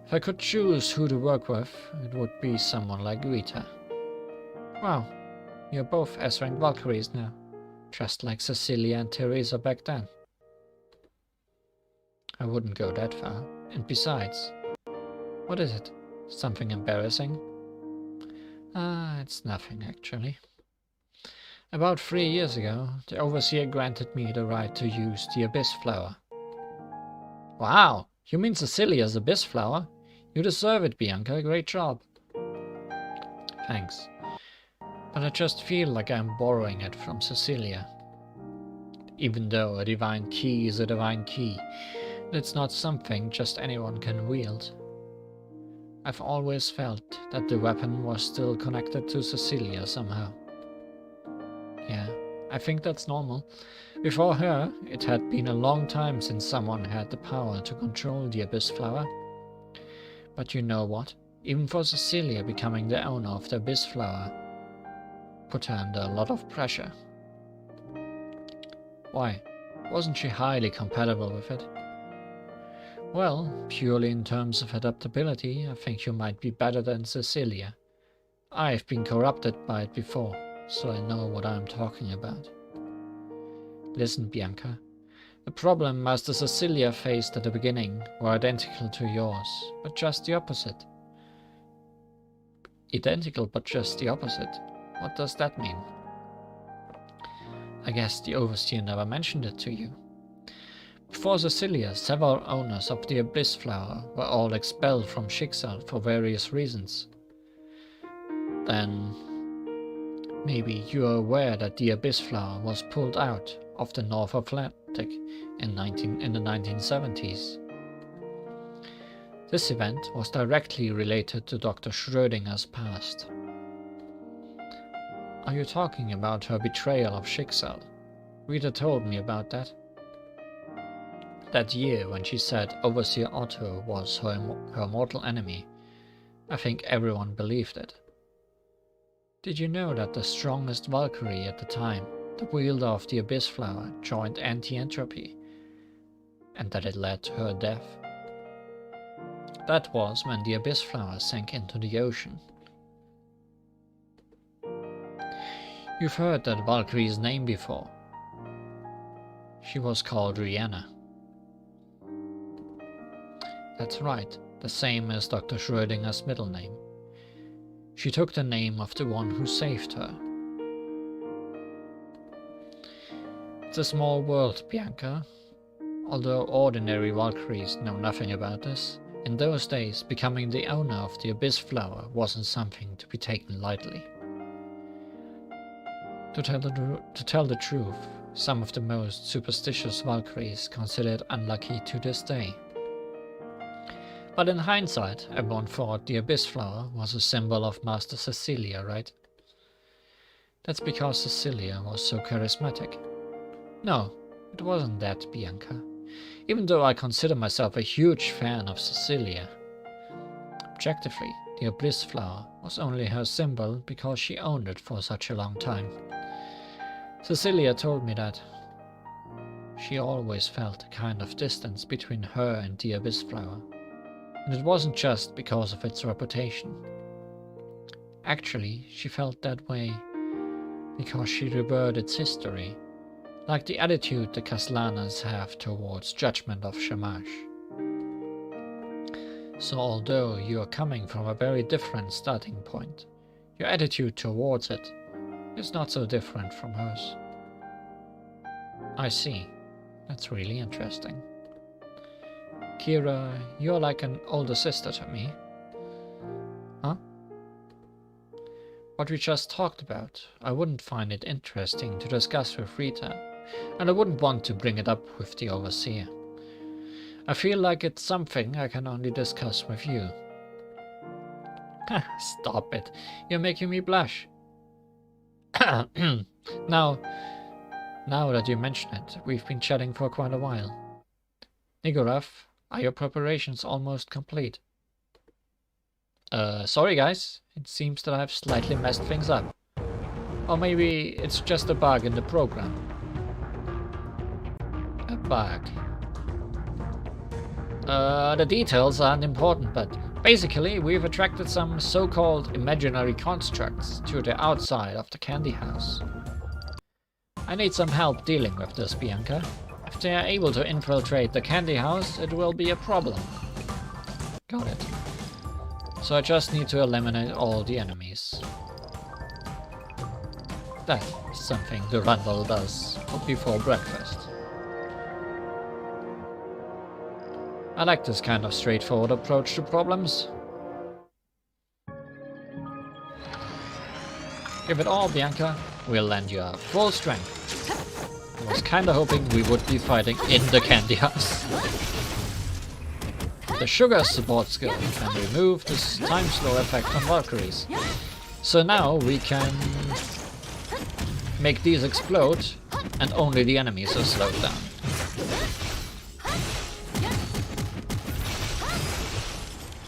D: If I could choose who to work with, it would be someone like Rita. Wow, you're both S-rank Valkyries now, just like Cecilia and Teresa back then. I wouldn't go that far, and besides, what is it? Something embarrassing? It's nothing actually. About 3 years ago, the Overseer granted me the right to use the Abyss Flower. Wow, you mean Cecilia's Abyss Flower? You deserve it, Bianca, great job. Thanks. But I just feel like I'm borrowing it from Cecilia. Even though a divine key is a divine key, it's not something just anyone can wield. I've always felt that the weapon was still connected to Cecilia somehow. Yeah, I think that's normal. Before her, it had been a long time since someone had the power to control the Abyss Flower. But you know what? Even for Cecilia, becoming the owner of the Abyss Flower put her under a lot of pressure. Why? Wasn't she highly compatible with it? Well, purely in terms of adaptability, I think you might be better than Cecilia. I've been corrupted by it before, so I know what I'm talking about. Listen, Bianca. The problem Master Cecilia faced at the beginning were identical to yours, but just the opposite. Identical, but just the opposite. What does that mean? I guess the Overseer never mentioned it to you. Before Cecilia, several owners of the Abyss Flower were all expelled from Schicksal for various reasons. Then, maybe you are aware that the Abyss Flower was pulled out of the North Atlantic in the 1970s. This event was directly related to Dr. Schrödinger's past. Are you talking about her betrayal of Schicksal? Rita told me about that. That year when she said Overseer Otto was her mortal enemy, I think everyone believed it. Did you know that the strongest Valkyrie at the time, the wielder of the Abyss Flower, joined Anti-Entropy, and that it led to her death? That was when the Abyss Flower sank into the ocean. You've heard that Valkyrie's name before. She was called Rihanna. That's right, the same as Dr. Schrödinger's middle name. She took the name of the one who saved her. It's a small world, Bianca. Although ordinary Valkyries know nothing about this, in those days becoming the owner of the Abyss Flower wasn't something to be taken lightly. To tell the truth, some of the most superstitious Valkyries consider it unlucky to this day. But in hindsight, everyone thought the Abyss Flower was a symbol of Master Cecilia, right? That's because Cecilia was so charismatic. No, it wasn't that, Bianca. Even though I consider myself a huge fan of Cecilia. Objectively, the Abyss Flower was only her symbol because she owned it for such a long time. Cecilia told me that she always felt a kind of distance between her and the Abyss Flower. And it wasn't just because of its reputation. Actually, she felt that way because she revered its history, like the attitude the Kaslanas have towards Judgment of Shamash. So although you are coming from a very different starting point, your attitude towards it is not so different from hers. I see. That's really interesting. Kira, you're like an older sister to me. Huh? What we just talked about, I wouldn't find it interesting to discuss with Rita, and I wouldn't want to bring it up with the Overseer. I feel like it's something I can only discuss with you. Stop it, you're making me blush. Now that you mention it, we've been chatting for quite a while. Nigorov, are your preparations almost complete? Sorry guys, it seems that I've slightly messed things up. Or maybe it's just a bug in the program. A bug. The details aren't important, but basically we've attracted some so-called imaginary constructs to the outside of the candy house. I need some help dealing with this, Bianca. If they are able to infiltrate the candy house, it will be a problem. Got it. So I just need to eliminate all the enemies. That is something Durandal does before breakfast. I like this kind of straightforward approach to problems. Give it all, Bianca. We'll lend you full strength. I was kinda hoping we would be fighting in the candy house. The sugar support skill can remove this time slow effect on Valkyries. So now we can make these explode and only the enemies are slowed down.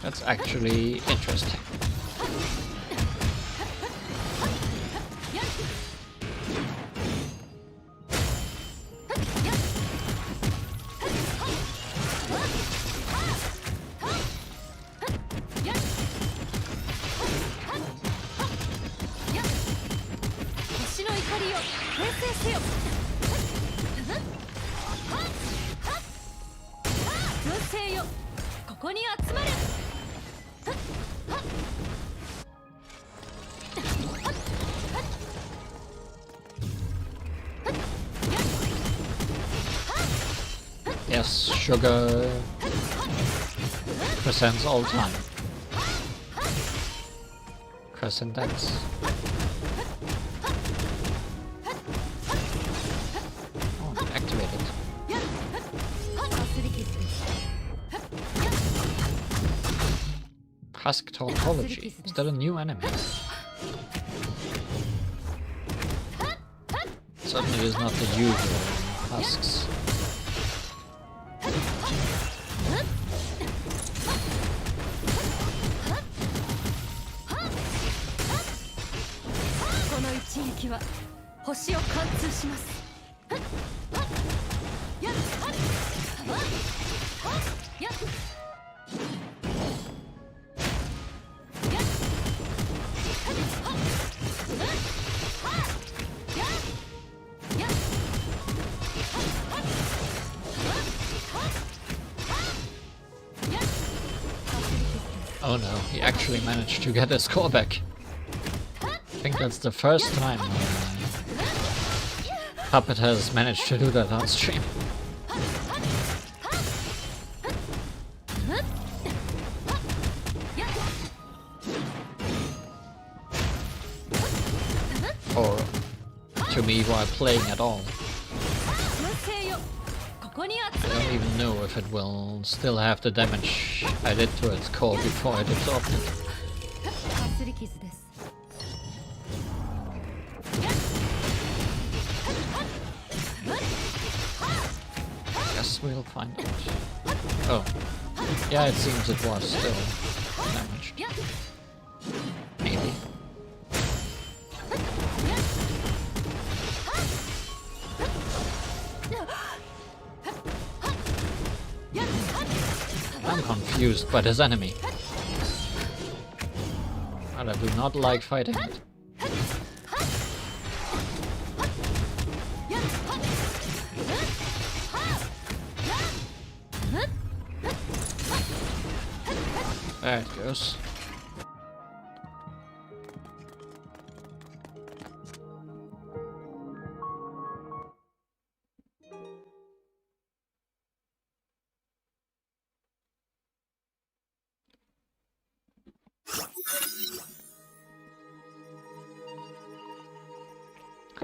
D: That's actually interesting. Yes, sugar presents all time. Crescent dance. Oh, activated. Husk tautology. Is that a new enemy? Certainly is not the usual husks. Oh no, he actually managed to get his score back. I think that's the first time Puppet has managed to do that on stream. Or to me while playing at all. I don't even know if it will still have the damage I did to its core before it absorbed it. Guess we'll find out. Oh. Yeah, it seems it was still damaged. Maybe. I'm confused by this enemy. And I do not like fighting it. There it goes.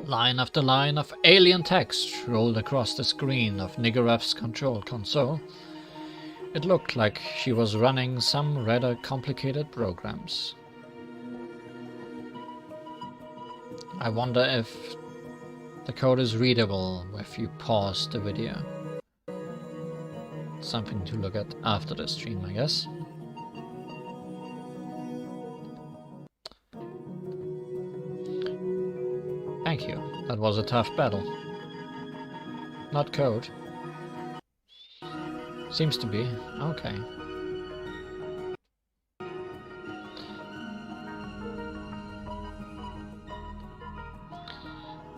D: Line after line of alien text rolled across the screen of Nigarev's control console. It looked like she was running some rather complicated programs. I wonder if the code is readable if you pause the video. Something to look at after the stream, I guess. Thank you. That was a tough battle. Not code. Seems to be. Okay.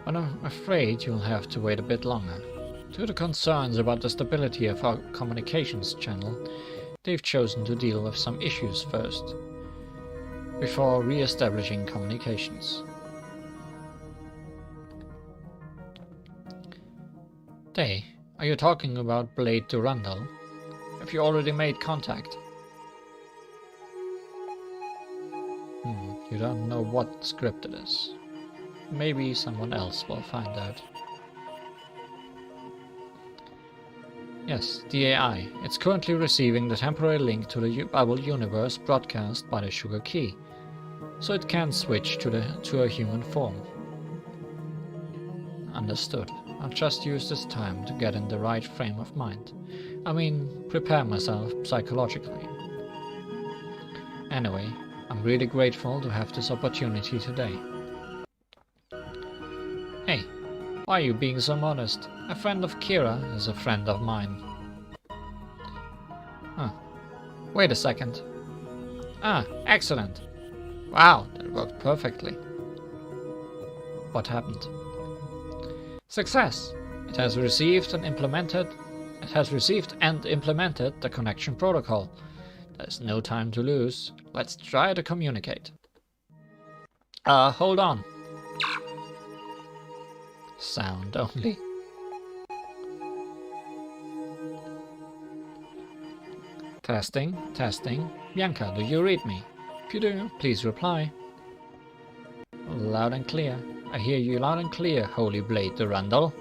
D: But I'm afraid you'll have to wait a bit longer. Due to concerns about the stability of our communications channel, they've chosen to deal with some issues first, before re-establishing communications. Day, are you talking about Blade Durandal? Have you already made contact? You don't know what script it is. Maybe someone else will find out. Yes, the AI. It's currently receiving the temporary link to the bubble universe broadcast by the Sugar Key, so it can switch to a human form. Understood. I'll just use this time to get in the right frame of mind. I mean, prepare myself psychologically. Anyway, I'm really grateful to have this opportunity today. Hey, why are you being so modest? A friend of Kira is a friend of mine. Huh. Wait a second. Ah, excellent. Wow, that worked perfectly. What happened? Success! It has received and implemented the connection protocol. There's no time to lose. Let's try to communicate. Hold on. Sound only. Testing, testing. Bianca, do you read me? If you do, please reply. Loud and clear. I hear you loud and clear, Holy Blade Durandal.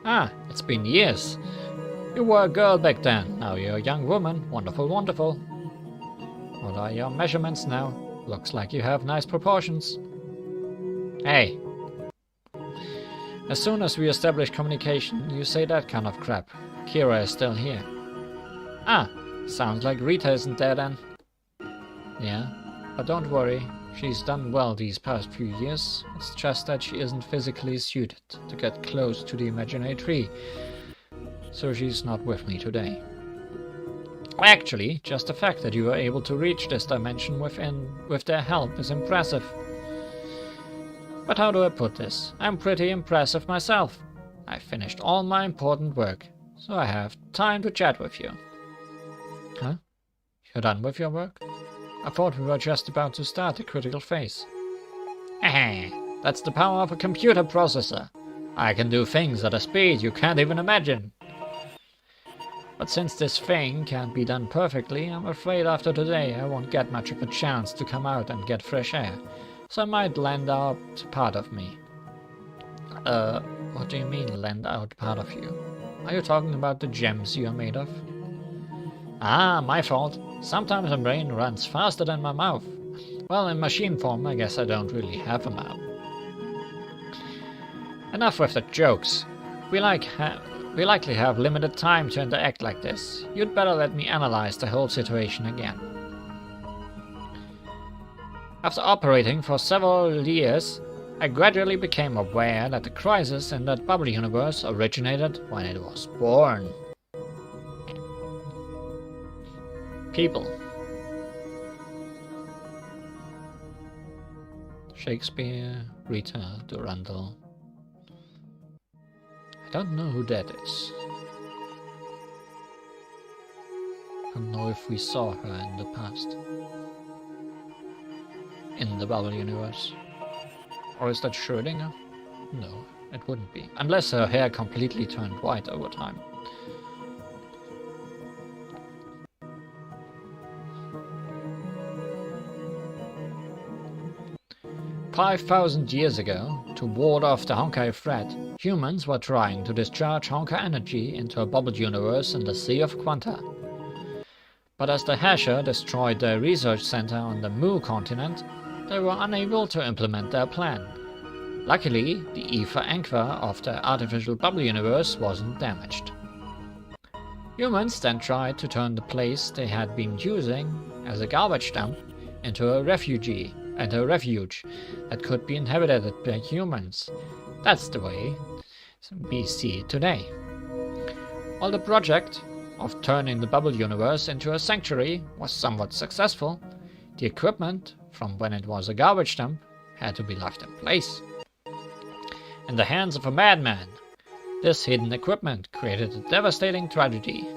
D: Ah, it's been years. You were a girl back then, now you're a young woman. Wonderful, wonderful. What are your measurements now? Looks like you have nice proportions. Hey. As soon as we establish communication, you say that kind of crap. Kira is still here. Ah, sounds like Rita isn't there then. Yeah, but don't worry. She's done well these past few years. It's just that she isn't physically suited to get close to the imaginary tree. So she's not with me today. Actually, just the fact that you were able to reach this dimension with their help is impressive. But how do I put this? I'm pretty impressive myself. I finished all my important work, so I have time to chat with you. Huh? You're done with your work? I thought we were just about to start the critical phase. That's the power of a computer processor. I can do things at a speed you can't even imagine. But since this thing can't be done perfectly, I'm afraid after today I won't get much of a chance to come out and get fresh air. So I might lend out part of me. What do you mean, lend out part of you? Are you talking about the gems you are made of? Ah, my fault. Sometimes my brain runs faster than my mouth. Well, in machine form, I guess I don't really have a mouth. Enough with the jokes. We likely have limited time to interact like this. You'd better let me analyze the whole situation again. After operating for several years, I gradually became aware that the crisis in that bubble universe originated when it was born. People. Shakespeare, Rita Durandal. I don't know who that is. I don't know if we saw her in the past. In the bubble universe. Or is that Schrödinger? No, it wouldn't be. Unless her hair completely turned white over time. "5,000 years ago, to ward off the Honkai threat, humans were trying to discharge Honkai energy into a bubble universe in the Sea of Quanta. But as the Hasher destroyed their research center on the Mu continent, they were unable to implement their plan. Luckily, the ether anchor of the artificial bubble universe wasn't damaged. Humans then tried to turn the place they had been using as a garbage dump into a refuge that could be inhabited by humans. That's the way we see it today. While the project of turning the bubble universe into a sanctuary was somewhat successful, the equipment, from when it was a garbage dump, had to be left in place. In the hands of a madman, this hidden equipment created a devastating tragedy.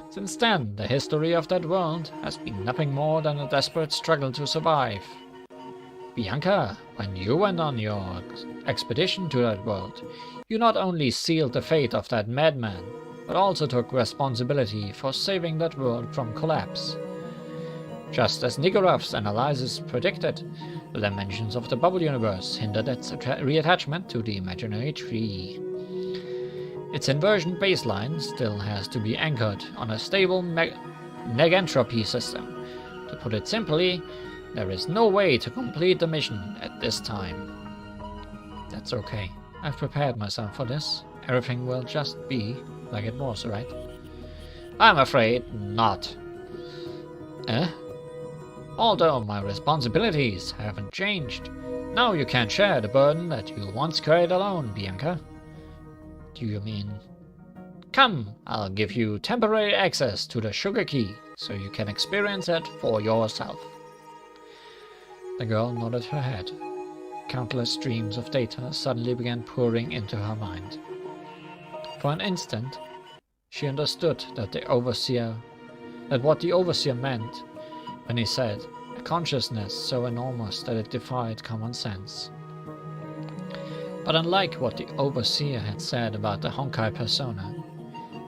D: Since then, the history of that world has been nothing more than a desperate struggle to survive. Bianca, when you went on your expedition to that world, you not only sealed the fate of that madman, but also took responsibility for saving that world from collapse. Just as Nigorov's analysis predicted, the dimensions of the bubble universe hindered its reattachment to the imaginary tree. Its inversion baseline still has to be anchored on a stable negentropy system. To put it simply, there is no way to complete the mission at this time. That's okay. I've prepared myself for this. Everything will just be like it was, right? I'm afraid not. Although my responsibilities haven't changed, now you can't share the burden that you once carried alone, Bianca. Do you mean... Come, I'll give you temporary access to the sugar key, so you can experience it for yourself. The girl nodded her head. Countless streams of data suddenly began pouring into her mind. For an instant, she understood that what the Overseer meant when he said, a consciousness so enormous that it defied common sense. But unlike what the Overseer had said about the Honkai persona,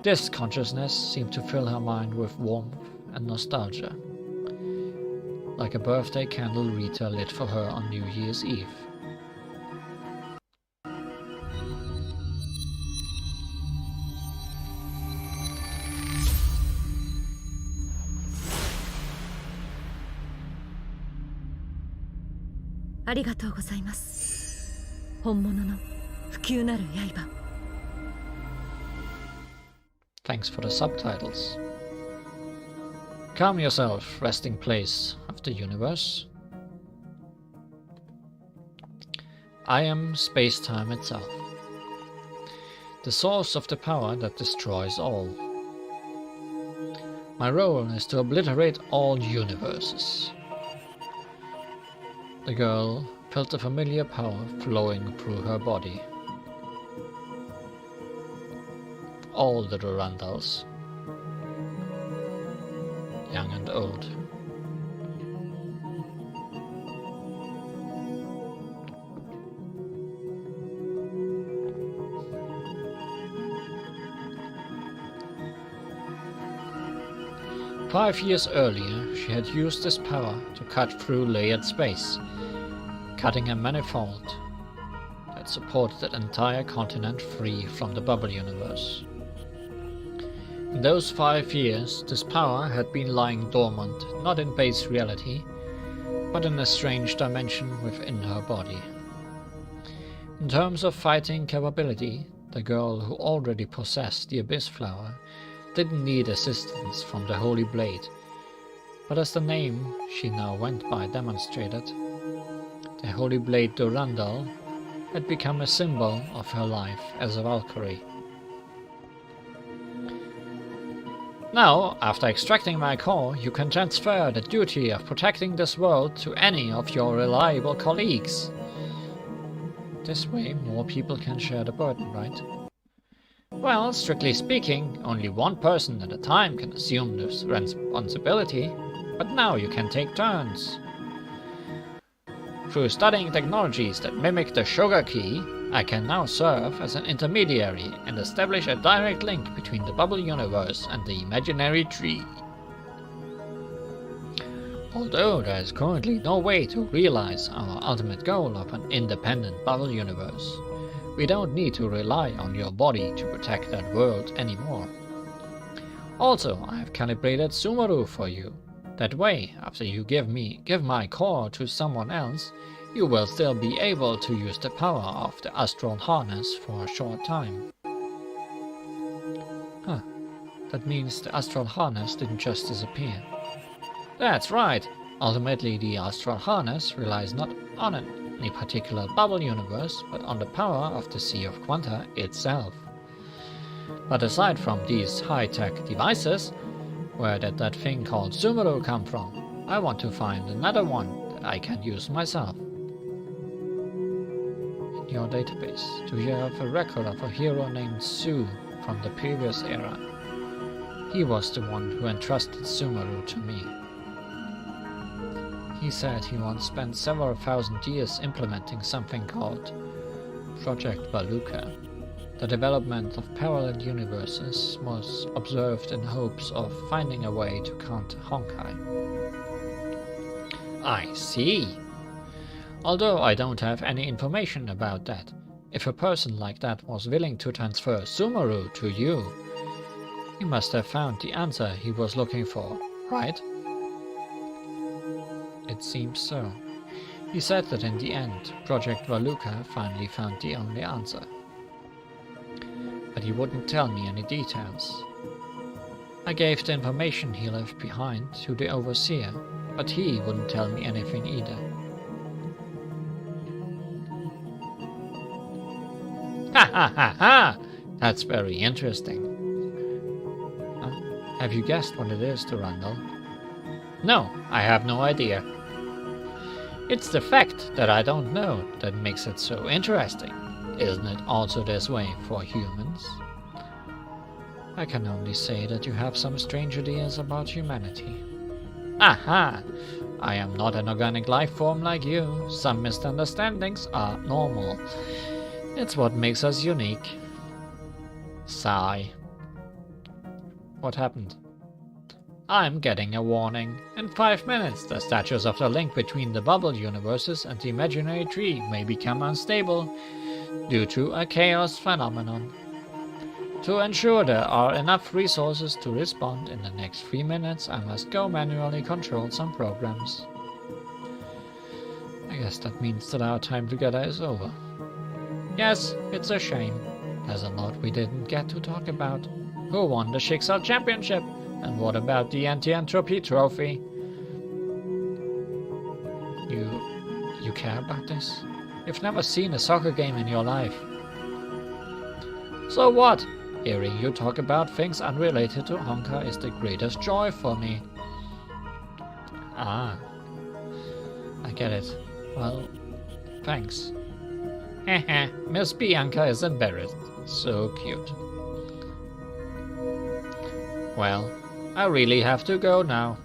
D: this consciousness seemed to fill her mind with warmth and nostalgia, like a birthday candle Rita lit for her on New Year's Eve. Thanks for the subtitles. Calm yourself, resting place of the universe. I am space-time itself, the source of the power that destroys all. My role is to obliterate all universes. The girl felt the familiar power flowing through her body. All the Durandals, young and old. Five years earlier, she had used this power to cut through layered space, cutting a manifold that supported an entire continent free from the bubble universe. In those 5 years, this power had been lying dormant, not in base reality, but in a strange dimension within her body. In terms of fighting capability, the girl who already possessed the Abyss Flower didn't need assistance from the Holy Blade, but as the name she now went by demonstrated, the Holy Blade Durandal had become a symbol of her life as a Valkyrie. Now, after extracting my core, you can transfer the duty of protecting this world to any of your reliable colleagues. This way, more people can share the burden, right? Well, strictly speaking, only one person at a time can assume this responsibility, but now you can take turns. Through studying technologies that mimic the sugar key, I can now serve as an intermediary and establish a direct link between the bubble universe and the imaginary tree. Although there is currently no way to realize our ultimate goal of an independent bubble universe, we don't need to rely on your body to protect that world anymore. Also, I have calibrated Sumeru for you. That way, after you give my core to someone else, you will still be able to use the power of the astral harness for a short time. Huh. That means the astral harness didn't just disappear. That's right. Ultimately, the astral harness relies not on any particular bubble universe, but on the power of the Sea of Quanta itself. But aside from these high-tech devices, where did that thing called Sumeru come from? I want to find another one that I can use myself. In your database, do you have a record of a hero named Su from the previous era? He was the one who entrusted Sumeru to me. He said he once spent several thousand years implementing something called Project Baluka. The development of parallel universes was observed in hopes of finding a way to counter Honkai. I see. Although I don't have any information about that, if a person like that was willing to transfer Sumeru to you, he must have found the answer he was looking for, right? It seems so. He said that in the end, Project Valuka finally found the only answer. But he wouldn't tell me any details. I gave the information he left behind to the Overseer, but he wouldn't tell me anything either. Ha ha ha ha! That's very interesting. Have you guessed what it is, Durandal? No, I have no idea. It's the fact that I don't know that makes it so interesting. Isn't it also this way for humans? I can only say that you have some strange ideas about humanity. Aha! I am not an organic life form like you. Some misunderstandings are normal. It's what makes us unique. Sigh. What happened? I'm getting a warning. In 5 minutes, the status of the link between the bubble universes and the imaginary tree may become unstable due to a chaos phenomenon. To ensure there are enough resources to respond in the next 3 minutes, I must go manually control some programs. I guess that means that our time together is over. Yes, it's a shame. There's a lot we didn't get to talk about. Who won the Schicksal Championship? And what about the Anti-Entropy Trophy? You care about this? You've never seen a soccer game in your life. So what? Hearing you talk about things unrelated to Honkai is the greatest joy for me. Ah. I get it. Well, thanks. Heh, Miss Bianca is embarrassed. So cute. Well, I really have to go now.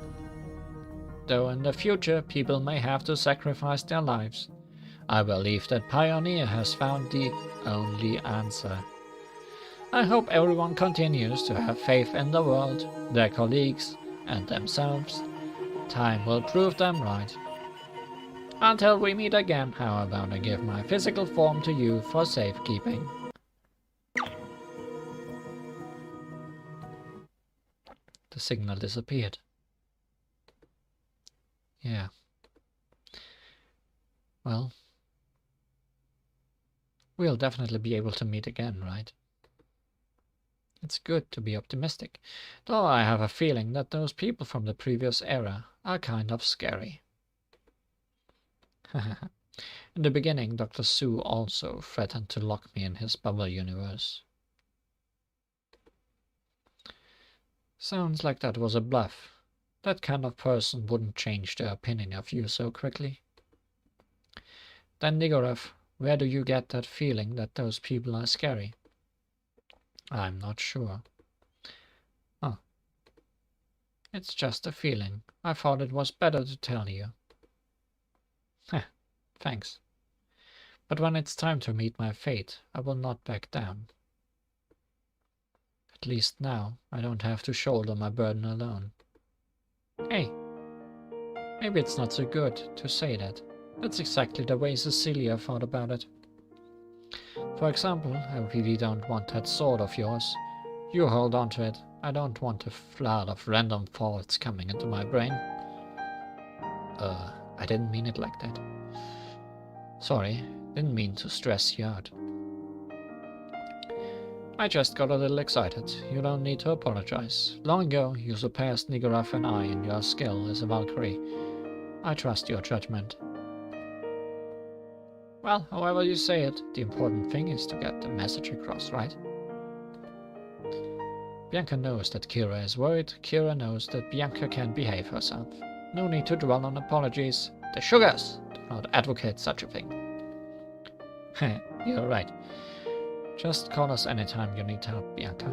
D: Though in the future people may have to sacrifice their lives, I believe that Pioneer has found the only answer. I hope everyone continues to have faith in the world, their colleagues, and themselves. Time will prove them right. Until we meet again, how about I give my physical form to you for safekeeping? The signal disappeared. Yeah. Well, we'll definitely be able to meet again, right? It's good to be optimistic, though I have a feeling that those people from the previous era are kind of scary. In the beginning, Dr. Su also threatened to lock me in his bubble universe. Sounds like that was a bluff. That kind of person wouldn't change their opinion of you so quickly. Then, Nigorov, where do you get that feeling that those people are scary? I'm not sure. Oh. It's just a feeling. I thought it was better to tell you. Heh, thanks. But when it's time to meet my fate, I will not back down. At least now, I don't have to shoulder my burden alone. Hey, maybe it's not so good to say that. That's exactly the way Cecilia thought about it. For example, I really don't want that sword of yours. You hold on to it. I don't want a flood of random thoughts coming into my brain. I didn't mean it like that. Sorry, didn't mean to stress you out. I just got a little excited. You don't need to apologize. Long ago, you surpassed Nigorov and I in your skill as a Valkyrie. I trust your judgment. Well, however you say it, the important thing is to get the message across, right? Bianca knows that Kira is worried. Kira knows that Bianca can behave herself. No need to dwell on apologies. The sugars do not advocate such a thing. Heh, you're right. Just call us anytime you need help, Bianca.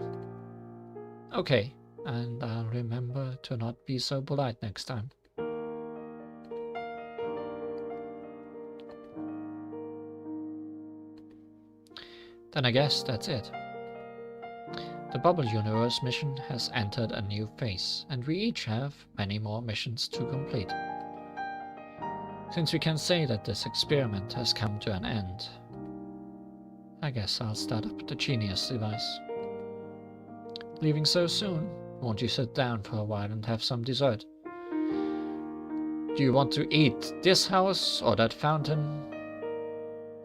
D: Okay, and I'll remember to not be so polite next time. Then I guess that's it. The Bubble Universe mission has entered a new phase, and we each have many more missions to complete. Since we can say that this experiment has come to an end, I guess I'll start up the Genius device. Leaving so soon? Won't you sit down for a while and have some dessert? Do you want to eat this house or that fountain?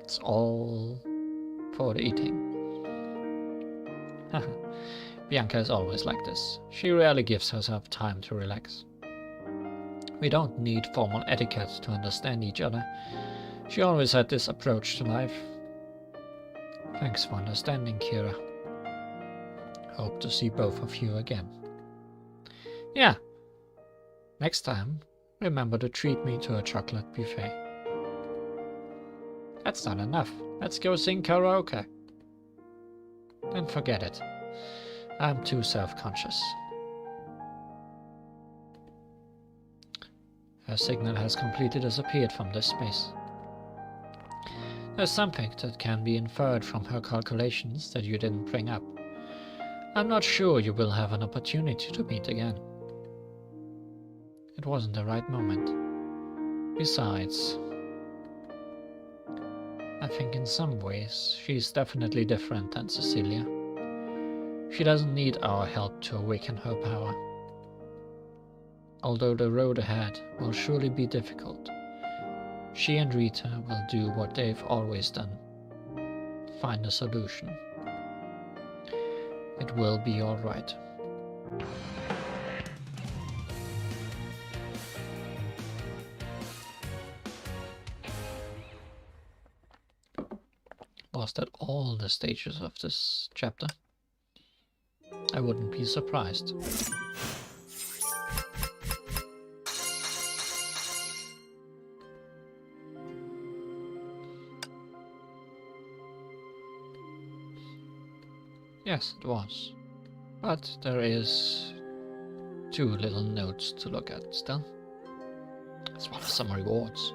D: It's all for the eating. Bianca is always like this. She rarely gives herself time to relax. We don't need formal etiquette to understand each other. She always had this approach to life. Thanks for understanding, Kira. Hope to see both of you again. Yeah. Next time, remember to treat me to a chocolate buffet. That's not enough. Let's go sing karaoke. Then forget it. I'm too self-conscious. Her signal has completely disappeared from this space. There's something that can be inferred from her calculations that you didn't bring up. I'm not sure you will have an opportunity to meet again. It wasn't the right moment. Besides, I think in some ways she's definitely different than Cecilia. She doesn't need our help to awaken her power. Although the road ahead will surely be difficult, she and Rita will do what they've always done. Find a solution. It will be all right. Was that all the stages of this chapter? I wouldn't be surprised. Yes, it was. But there is 2 little notes to look at still, as well as some rewards.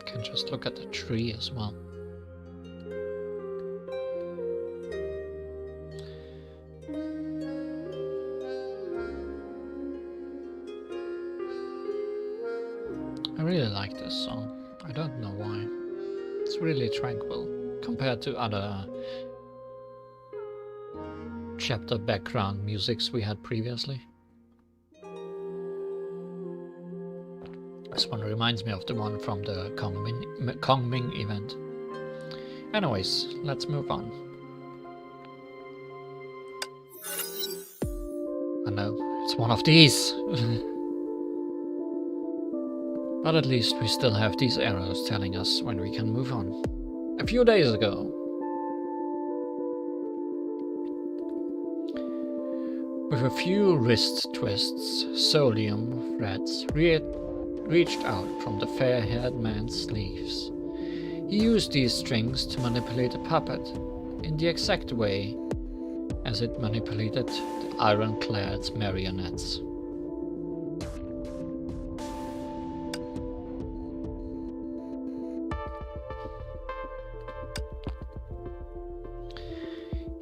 D: Can just look at the tree as well. I really like this song. I don't know why. It's really tranquil compared to other chapter background musics we had previously. This one reminds me of the one from the Kongming event. Anyways, let's move on. I know, it's one of these! But at least we still have these arrows telling us when we can move on. A few days ago. With a few wrist twists, Solium threads reached out from the fair-haired man's sleeves. He used these strings to manipulate a puppet in the exact way as it manipulated the ironclad's marionettes.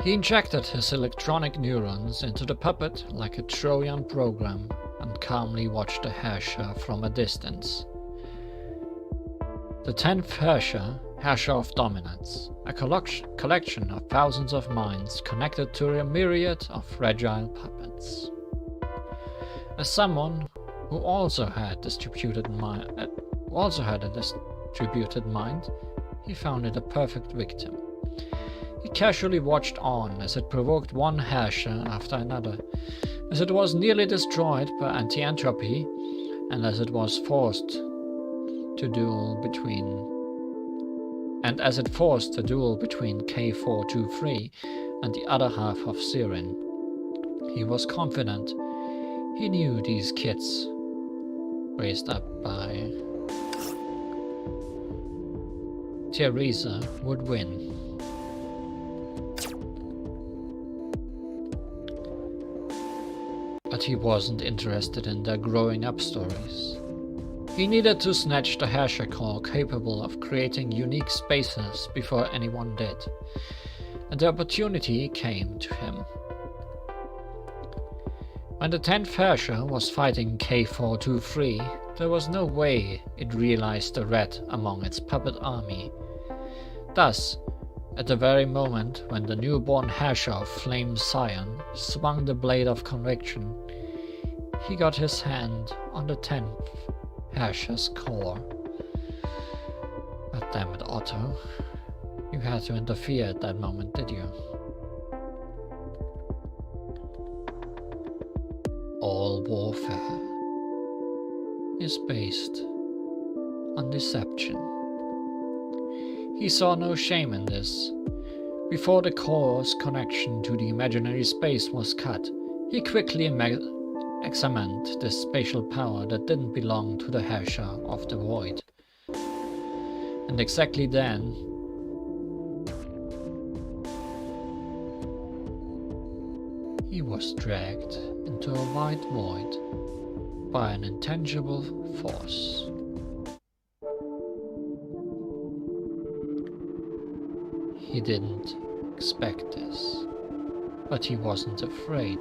D: He injected his electronic neurons into the puppet like a Trojan program and calmly watched the Herrscher from a distance. The 10th Herrscher of Dominance, a collection of thousands of minds connected to a myriad of fragile puppets. As someone who also had a distributed mind, he found it a perfect victim. He He casually watched on as it provoked one Herrscher after another, as it was nearly destroyed by anti-entropy, and as it forced the duel between K423 and the other half of Sirin. He was confident. He knew these kids, raised up by Teresa, would win. But he wasn't interested in their growing up stories. He needed to snatch the Herrscher core capable of creating unique spaces before anyone did, and the opportunity came to him. When the 10th Herrscher was fighting K423, there was no way it realized the red among its puppet army. Thus, at the very moment when the newborn Herrscher of Flame Scion swung the blade of conviction, he got his hand on the 10th Herrscher's core. But damn it, Otto. You had to interfere at that moment, did you? All warfare is based on deception. He saw no shame in this. Before the core's connection to the imaginary space was cut, he quickly examined this spatial power that didn't belong to the Herrscher of the Void. And exactly then, he was dragged into a white void by an intangible force. He didn't expect this, but he wasn't afraid.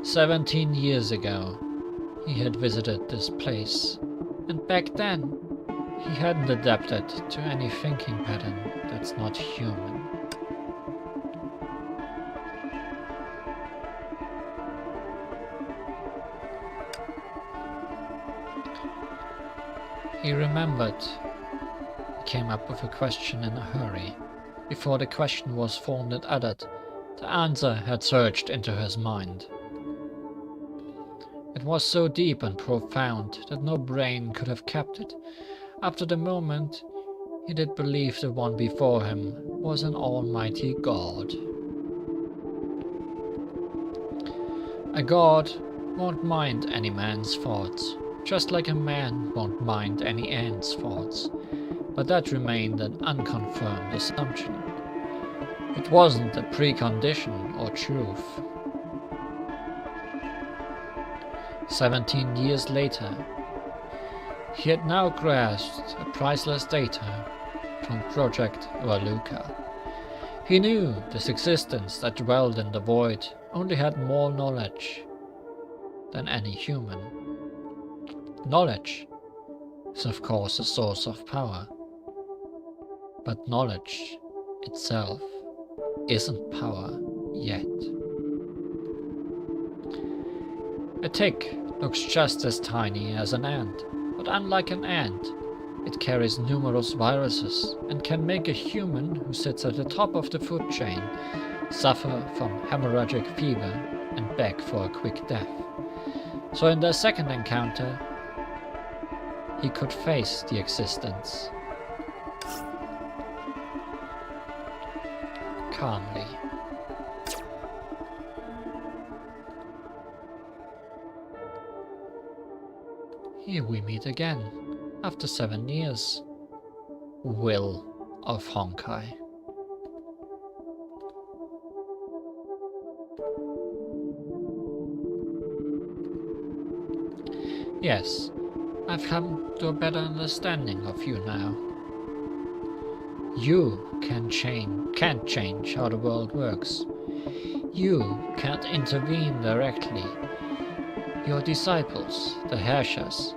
D: 17 years ago, he had visited this place, and back then, he hadn't adapted to any thinking pattern that's not human. He remembered. He came up with a question in a hurry. Before the question was formed and uttered, the answer had surged into his mind. It was so deep and profound that no brain could have kept it. After the moment, he did believe the one before him was an almighty god. A god won't mind any man's thoughts, just like a man won't mind any ant's thoughts. But that remained an unconfirmed assumption. It wasn't a precondition or truth. 17 years later, he had now grasped a priceless data from Project Valuka. He knew this existence that dwelled in the void only had more knowledge than any human. Knowledge is of course a source of power, but knowledge itself isn't power yet. A tick looks just as tiny as an ant, but unlike an ant, it carries numerous viruses and can make a human who sits at the top of the food chain suffer from hemorrhagic fever and beg for a quick death. So in their second encounter, he could face the existence calmly. Here we meet again, after 7 years. Will of Honkai. Yes, I've come to a better understanding of you now. You can't change how the world works. You can't intervene directly. Your disciples, the Herrschers,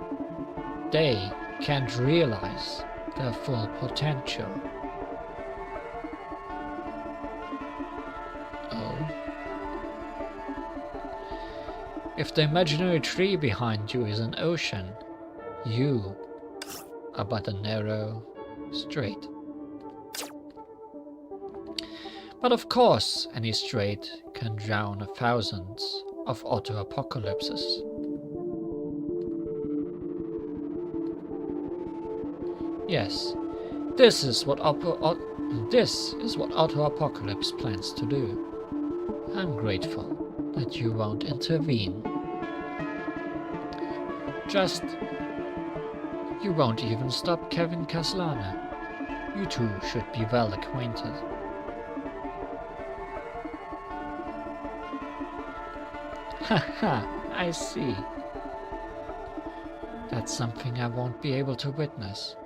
D: they can't realize their full potential. Oh? If the imaginary tree behind you is an ocean, you are but a narrow strait. But of course, any strait can drown thousands of auto-apocalypses. Yes, this is what auto-apocalypse plans to do. I'm grateful that you won't intervene. You won't even stop Kevin Caslana. You two should be well acquainted. Haha, I see. That's something I won't be able to witness.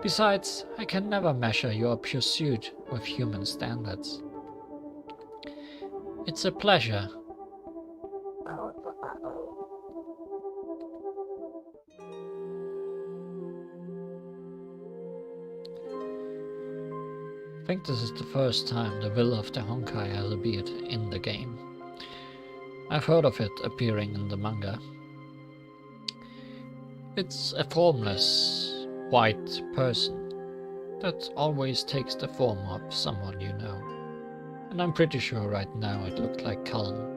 D: Besides, I can never measure your pursuit with human standards. It's a pleasure. I think this is the first time the will of the Honkai has appeared in the game. I've heard of it appearing in the manga. It's a formless, white person that always takes the form of someone you know. And I'm pretty sure right now it looked like Cullen.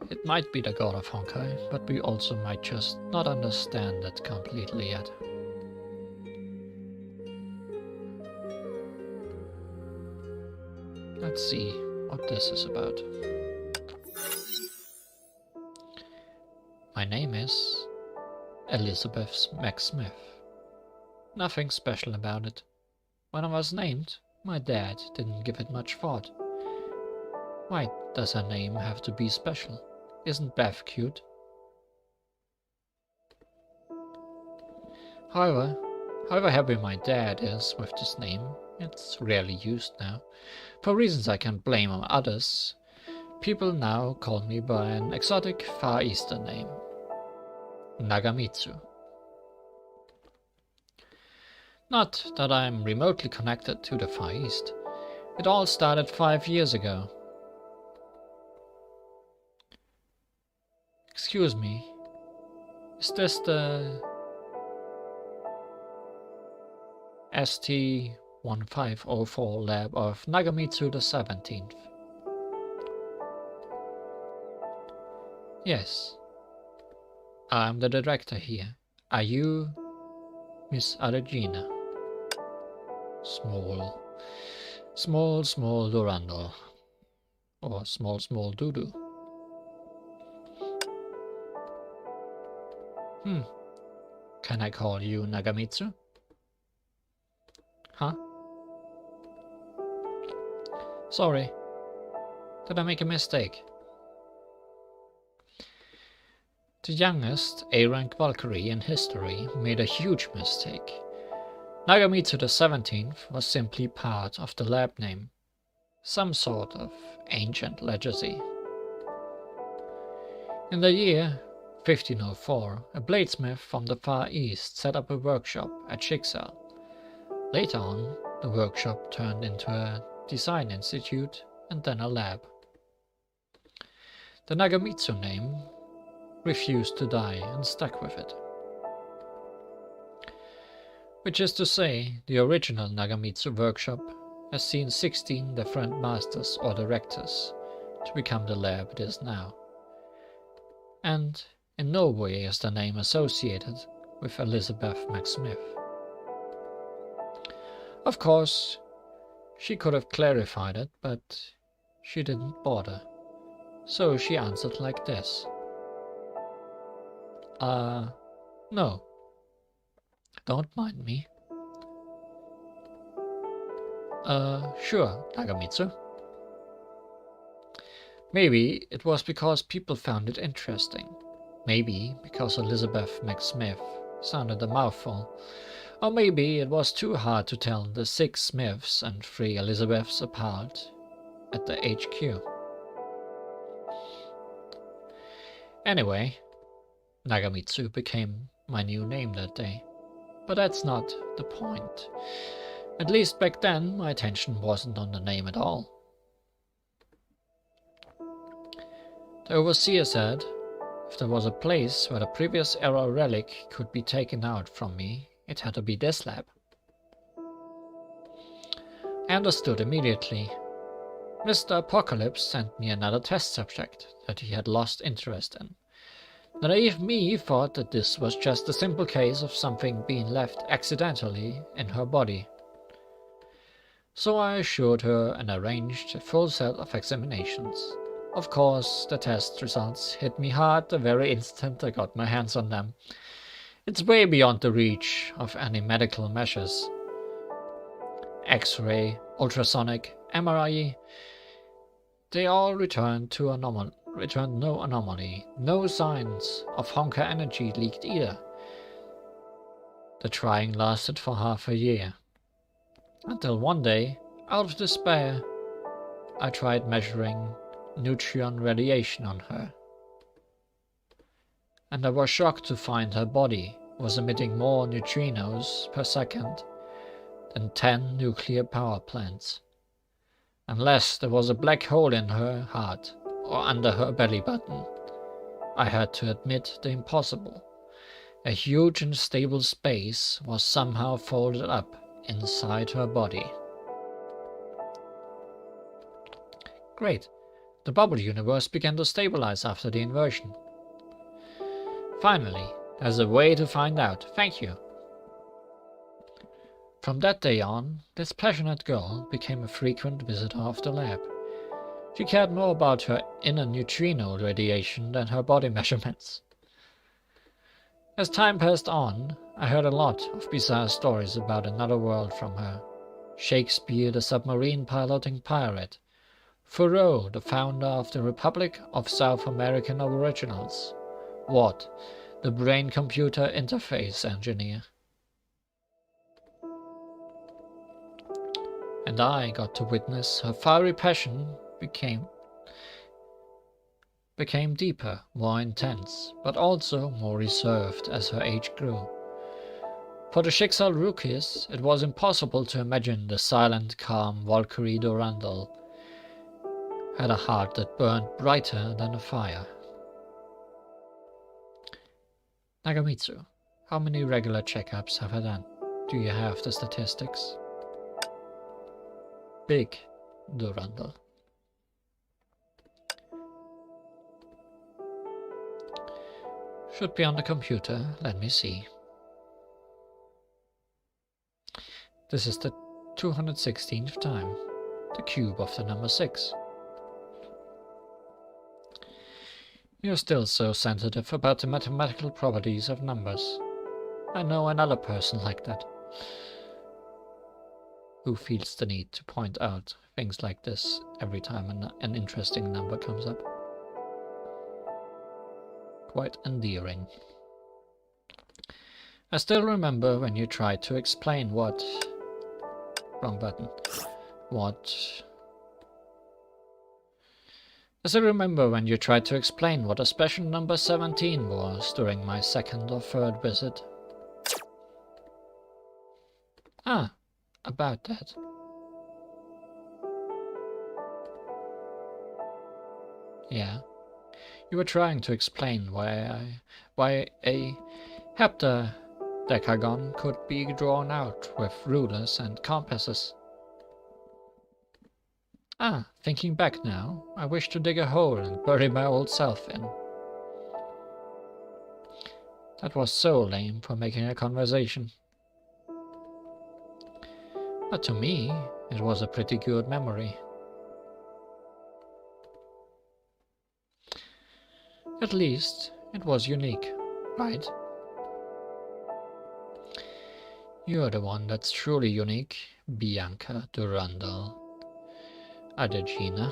D: It might be the god of Honkai, but we also might just not understand it completely yet. Let's see what this is about. My name is Elizabeth McSmith. Nothing special about it. When I was named, my dad didn't give it much thought. Why does her name have to be special? Isn't Beth cute? However happy my dad is with this name, it's rarely used now. For reasons I can't blame on others, people now call me by an exotic Far Eastern name. Nagamitsu. Not that I'm remotely connected to the Far East. It all started 5 years ago. Excuse me, is this the ST-1504 lab of Nagamitsu the 17th? Yes, I'm the director here. Are you Miss Aregina? Small Durandal. Or small Dudu. Can I call you Nagamitsu? Huh? Sorry. Did I make a mistake? The youngest A-rank Valkyrie in history made a huge mistake. Nagamitsu the 17th was simply part of the lab name. Some sort of ancient legacy. In the year 1504, a bladesmith from the Far East set up a workshop at Schicksal. Later on, the workshop turned into a design institute and then a lab. The Nagamitsu name refused to die and stuck with it. Which is to say, the original Nagamitsu workshop has seen 16 different masters or directors to become the lab it is now. And in no way is the name associated with Elizabeth McSmith. Of course, she could have clarified it, but she didn't bother. So she answered like this. No. Don't mind me. Sure, Nagamitsu. Maybe it was because people found it interesting. Maybe because Elizabeth McSmith sounded a mouthful. Or maybe it was too hard to tell the 6 Smiths and 3 Elizabeths apart at the HQ. Anyway, Nagamitsu became my new name that day. But that's not the point. At least back then, my attention wasn't on the name at all. The overseer said if there was a place where the previous era relic could be taken out from me, it had to be this lab. I understood immediately. Mr. Apocalypse sent me another test subject that he had lost interest in. The naive me thought that this was just a simple case of something being left accidentally in her body. So I assured her and arranged a full set of examinations. Of course, the test results hit me hard the very instant I got my hands on them. It's way beyond the reach of any medical measures. X-ray, ultrasonic, MRI, they all returned no anomaly, no signs of Honkai energy leaked either. The trying lasted for half a year. Until one day, out of despair, I tried measuring neutron radiation on her. And I was shocked to find her body was emitting more neutrinos per second than 10 nuclear power plants. Unless there was a black hole in her heart or under her belly button. I had to admit the impossible. A huge and stable space was somehow folded up inside her body. Great. The bubble universe began to stabilize after the inversion. Finally, there's a way to find out. Thank you. From that day on, this passionate girl became a frequent visitor of the lab. She cared more about her inner neutrino radiation than her body measurements. As time passed on, I heard a lot of bizarre stories about another world from her. Shakespeare, the submarine piloting pirate. Thoreau, the founder of the Republic of South American Aboriginals. Watt, the brain-computer interface engineer. And I got to witness her fiery passion became deeper, more intense, but also more reserved as her age grew. For the Schicksal rookies, it was impossible to imagine the silent, calm Valkyrie Durandal had a heart that burned brighter than a fire. Nagamitsu, how many regular checkups have I done? Do you have the statistics? Big Durandal. Should be on the computer, let me see. This is the 216th time, the cube of the number 6. You're still so sensitive about the mathematical properties of numbers. I know another person like that, who feels the need to point out things like this every time an interesting number comes up. Quite endearing. I still remember when you tried to explain what... Wrong button. I still remember when you tried to explain what a special number 17 was during my second or third visit. Ah, about that. Yeah. You were trying to explain why a heptadecagon could be drawn out with rulers and compasses. Ah, thinking back now, I wish to dig a hole and bury my old self in. That was so lame for making a conversation. But to me, it was a pretty good memory. At least, it was unique, right? You're the one that's truly unique, Bianca Durandal. Adegina.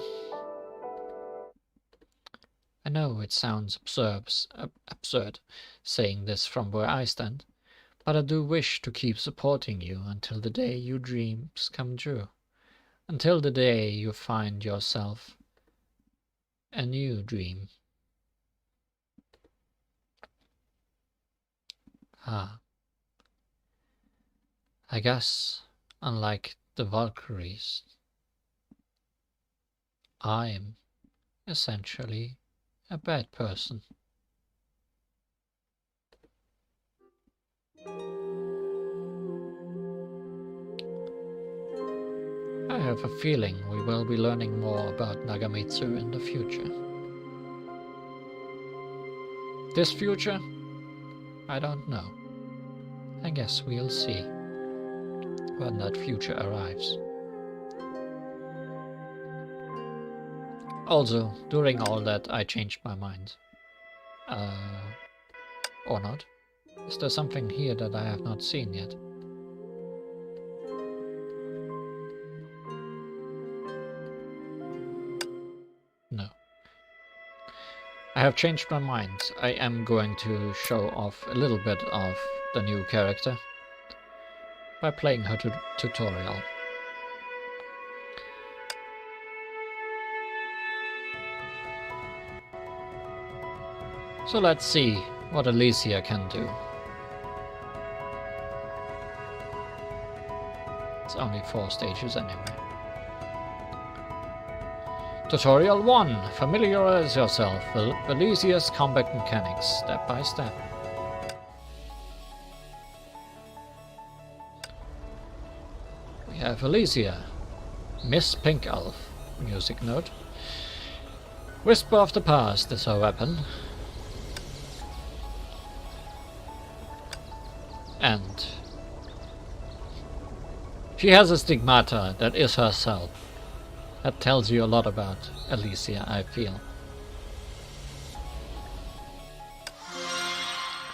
D: I know it sounds absurd saying this from where I stand, but I do wish to keep supporting you until the day your dreams come true. Until the day you find yourself a new dream. Ah. I guess, unlike the Valkyries, I'm essentially a bad person. I have a feeling we will be learning more about Nagamitsu in the future. This future? I don't know. I guess we'll see when that future arrives. Also, during all that, I changed my mind. Or not. Is there something here that I have not seen yet? No. I have changed my mind. I am going to show off a little bit of the new character by playing her tutorial. So let's see what Alicia can do. It's only 4 stages anyway. Tutorial 1. Familiarize yourself with Alicia's combat mechanics step by step. We have Alicia. Miss Pink Elf. Music note. Whisper of the Past is her weapon. And she has a stigmata that is herself. That tells you a lot about Alicia, I feel.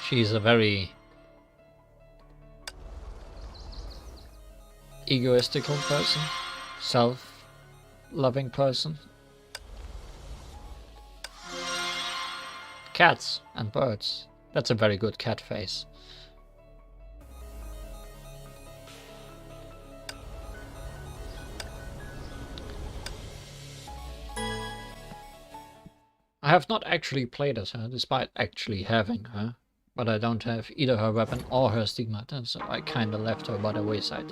D: She's a very egoistical person, self-loving person. Cats and birds. That's a very good cat face. I have not actually played as her, despite actually having her, but I don't have either her weapon or her stigmata, so I kinda left her by the wayside.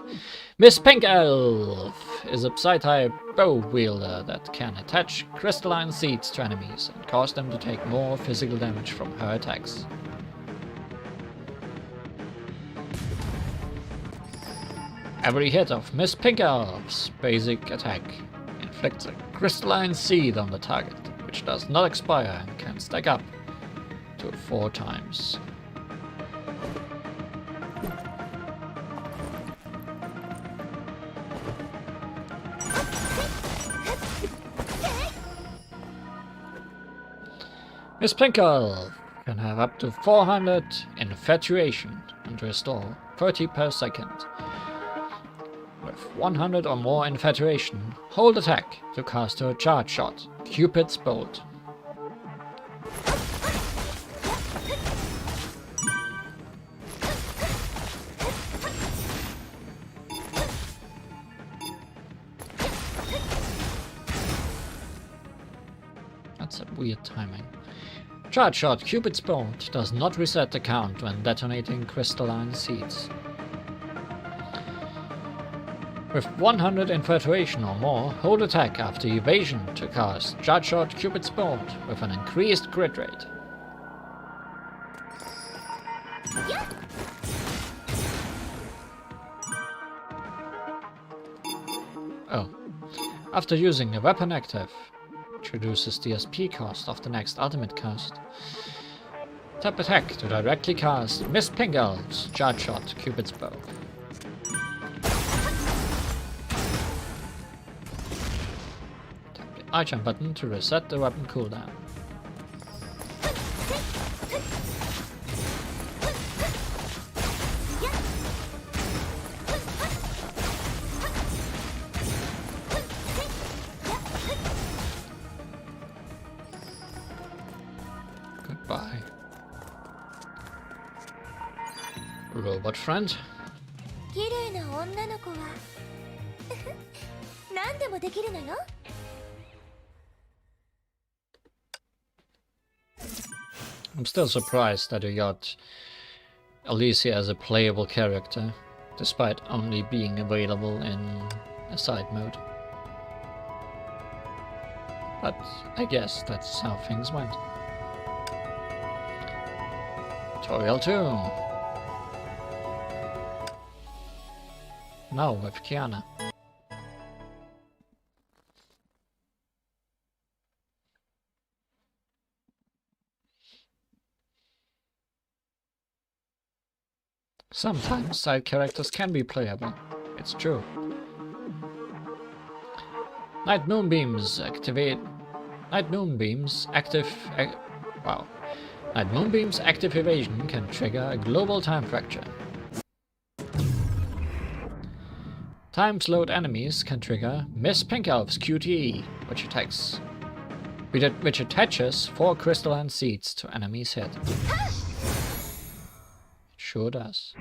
D: Miss Pink Elf is a Psi-type bow wielder that can attach crystalline seeds to enemies and cause them to take more physical damage from her attacks. Every hit of Miss Pink Elf's basic attack inflicts a crystalline seed on the target, which does not expire and can stack up to 4 times. Miss Pink Elf can have up to 400 infatuation and restore 30 per second. With 100 or more infatuation, hold attack to cast her charge shot, Cupid's Bolt. That's a weird timing. Charge shot, Cupid's Bolt does not reset the count when detonating crystalline seeds. With 100 infatuation or more, hold attack after evasion to cast Charge Shot Cupid's Bolt with an increased crit rate. Oh. After using the weapon active, which reduces the SP cost of the next ultimate cast, tap attack to directly cast Miss Pink Elf's Charge Shot Cupid's Bow. I-jump button to reset the weapon cooldown. Goodbye. Robot friend.
A: 綺麗な女の子は何でもできるのよ。
D: I'm still surprised that you got Alicia as a playable character, despite only being available in a side mode. But I guess that's how things went. Tutorial 2. Now with Kiana. Sometimes side characters can be playable. It's true. Night Moonbeams activate. Night Moonbeams active. Wow. Night Moonbeams active evasion can trigger a global time fracture. Time slowed enemies can trigger Miss Pink Elf's QTE, which attaches 4 crystalline seeds to enemy's head. It sure does.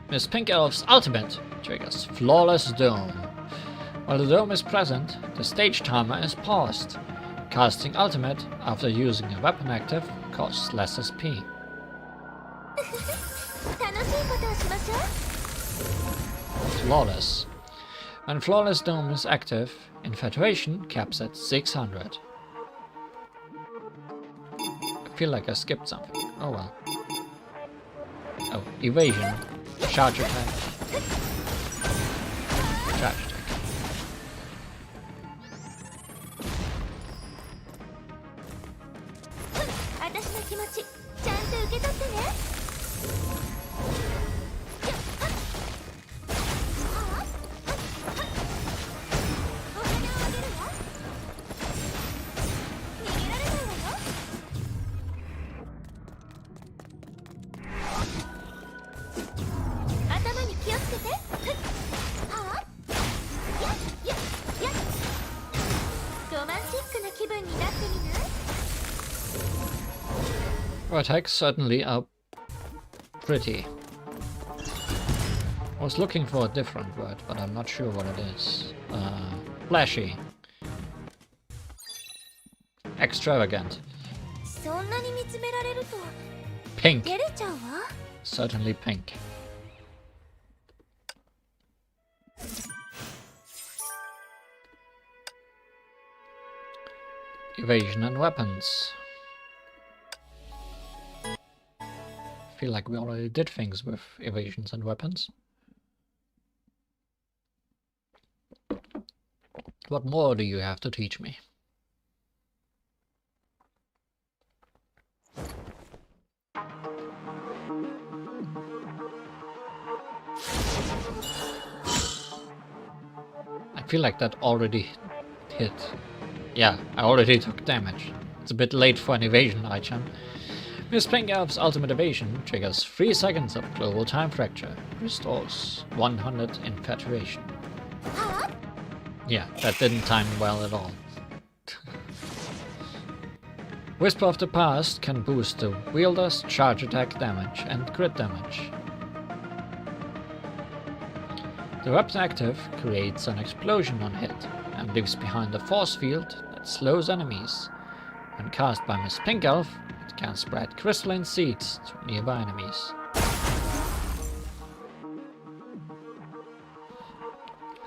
D: Miss Pink Elf's ultimate triggers Flawless Dome. While the dome is present, the stage timer is paused. Casting ultimate after using a weapon active costs less SP. Flawless. When Flawless Dome is active, Infatuation caps at 600. I feel like I skipped something. Oh well. Oh, evasion. Charge attack. Charge attack. Attacks certainly are pretty. I was looking for a different word, but I'm not sure what it is. Flashy. Extravagant. Pink. Certainly pink. Evasion and weapons. I feel like we already did things with evasions and weapons. What more do you have to teach me? I feel like that already hit. Yeah, I already took damage. It's a bit late for an evasion item. Miss Pink Elf's ultimate evasion triggers 3 seconds of global time fracture, restores 100 infatuation. Yeah, that didn't time well at all. Whisper of the Past can boost the wielder's charge attack damage and crit damage. The weapon active creates an explosion on hit and leaves behind a force field that slows enemies. When cast by Miss Pink Elf, it can spread crystalline seeds to nearby enemies.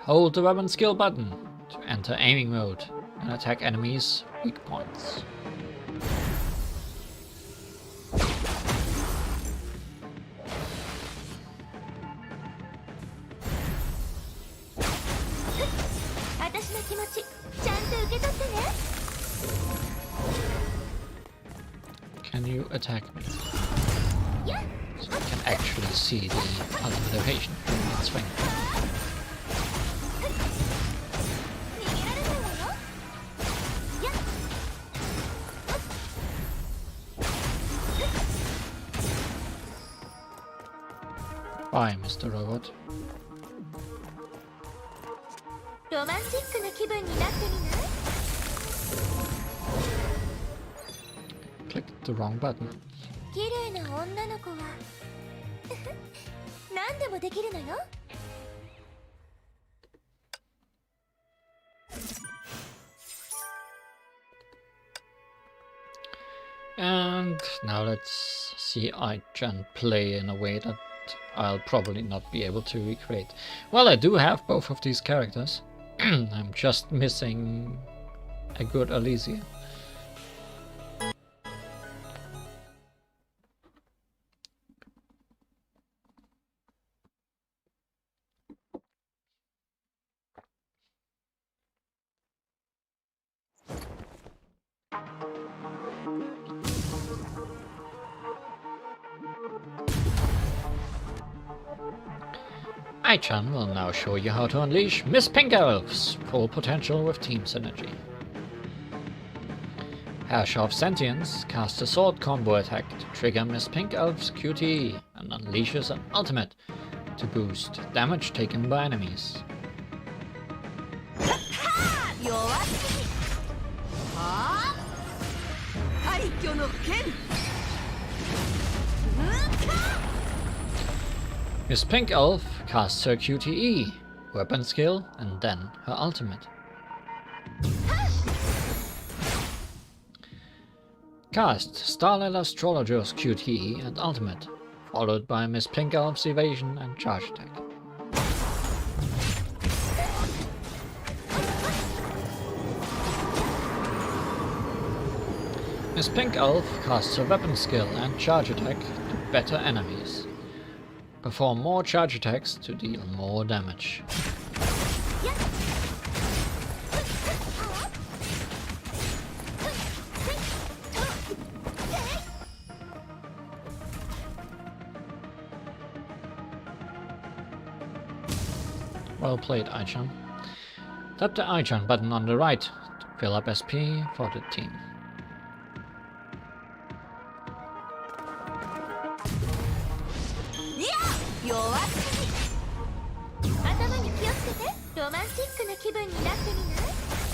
D: Hold the weapon skill button to enter aiming mode and attack enemies' weak points. Can you attack me? So I can actually see the ultimate evasion in its swing. Bye, Mr. Robot. Clicked the wrong button. And now let's see Ai-chan play in a way that I'll probably not be able to recreate. Well, I do have both of these characters. I'm just missing a good Elysia. Aichan will now show you how to unleash Miss Pink Elf's full potential with team synergy. Hair-Sharp Sentience casts a sword combo attack to trigger Miss Pink Elf's QTE and unleashes an ultimate to boost damage taken by enemies. Miss Pink Elf casts her QTE, weapon skill, and then her ultimate. Cast Starlight Astrologer's QTE and ultimate, followed by Miss Pink Elf's evasion and charge attack. Miss Pink Elf casts her weapon skill and charge attack to better enemies. Perform more charge attacks to deal more damage. Well played, Aichan. Tap the Aichan button on the right to fill up SP for the team.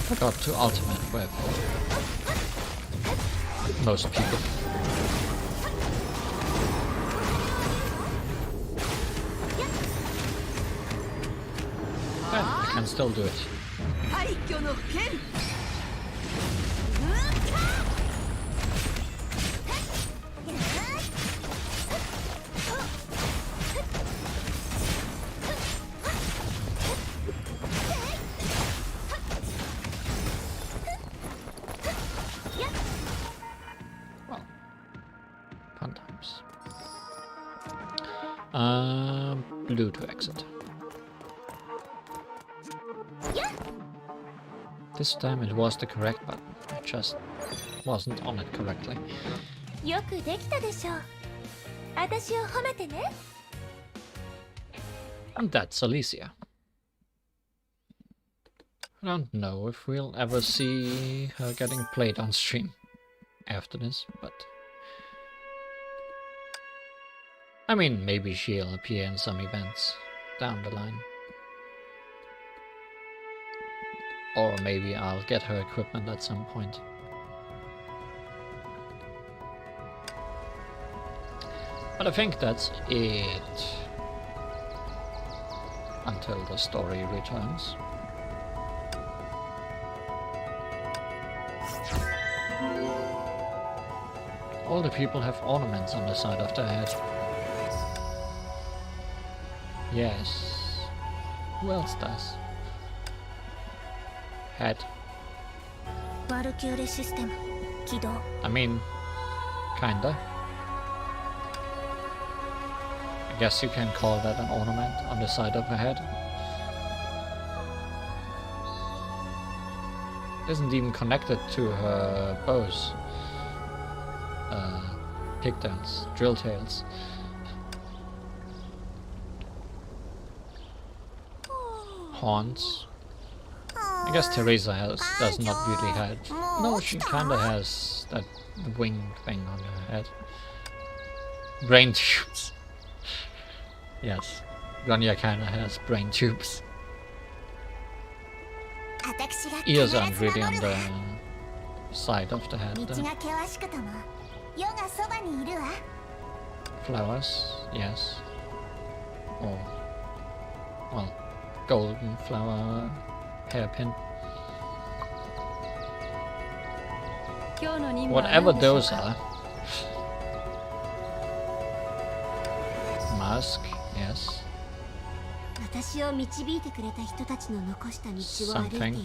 D: Forgot to ultimate with most people. I can still do it. Well, fun times. Blue to exit. This time it was the correct button, I just wasn't on it correctly. And that's Alicia. I don't know if we'll ever see her getting played on stream after this, but... I mean, maybe she'll appear in some events down the line. Or maybe I'll get her equipment at some point. But I think that's it. Until the story returns. All the people have ornaments on the side of their head. Yes. Who else does? Head. I mean, kinda. I guess you can call that an ornament on the side of her head. It isn't even connected to her bows. Pigtails, drill tails. Horns. I guess Teresa does not really have... No, she kinda has that wing thing on her head. Brain tubes. Yes, Grania kinda has brain tubes. Ears aren't really on the side of the head though. Flowers, yes. Or, well, golden flower hairpin. Whatever those are. Mask, yes. Something.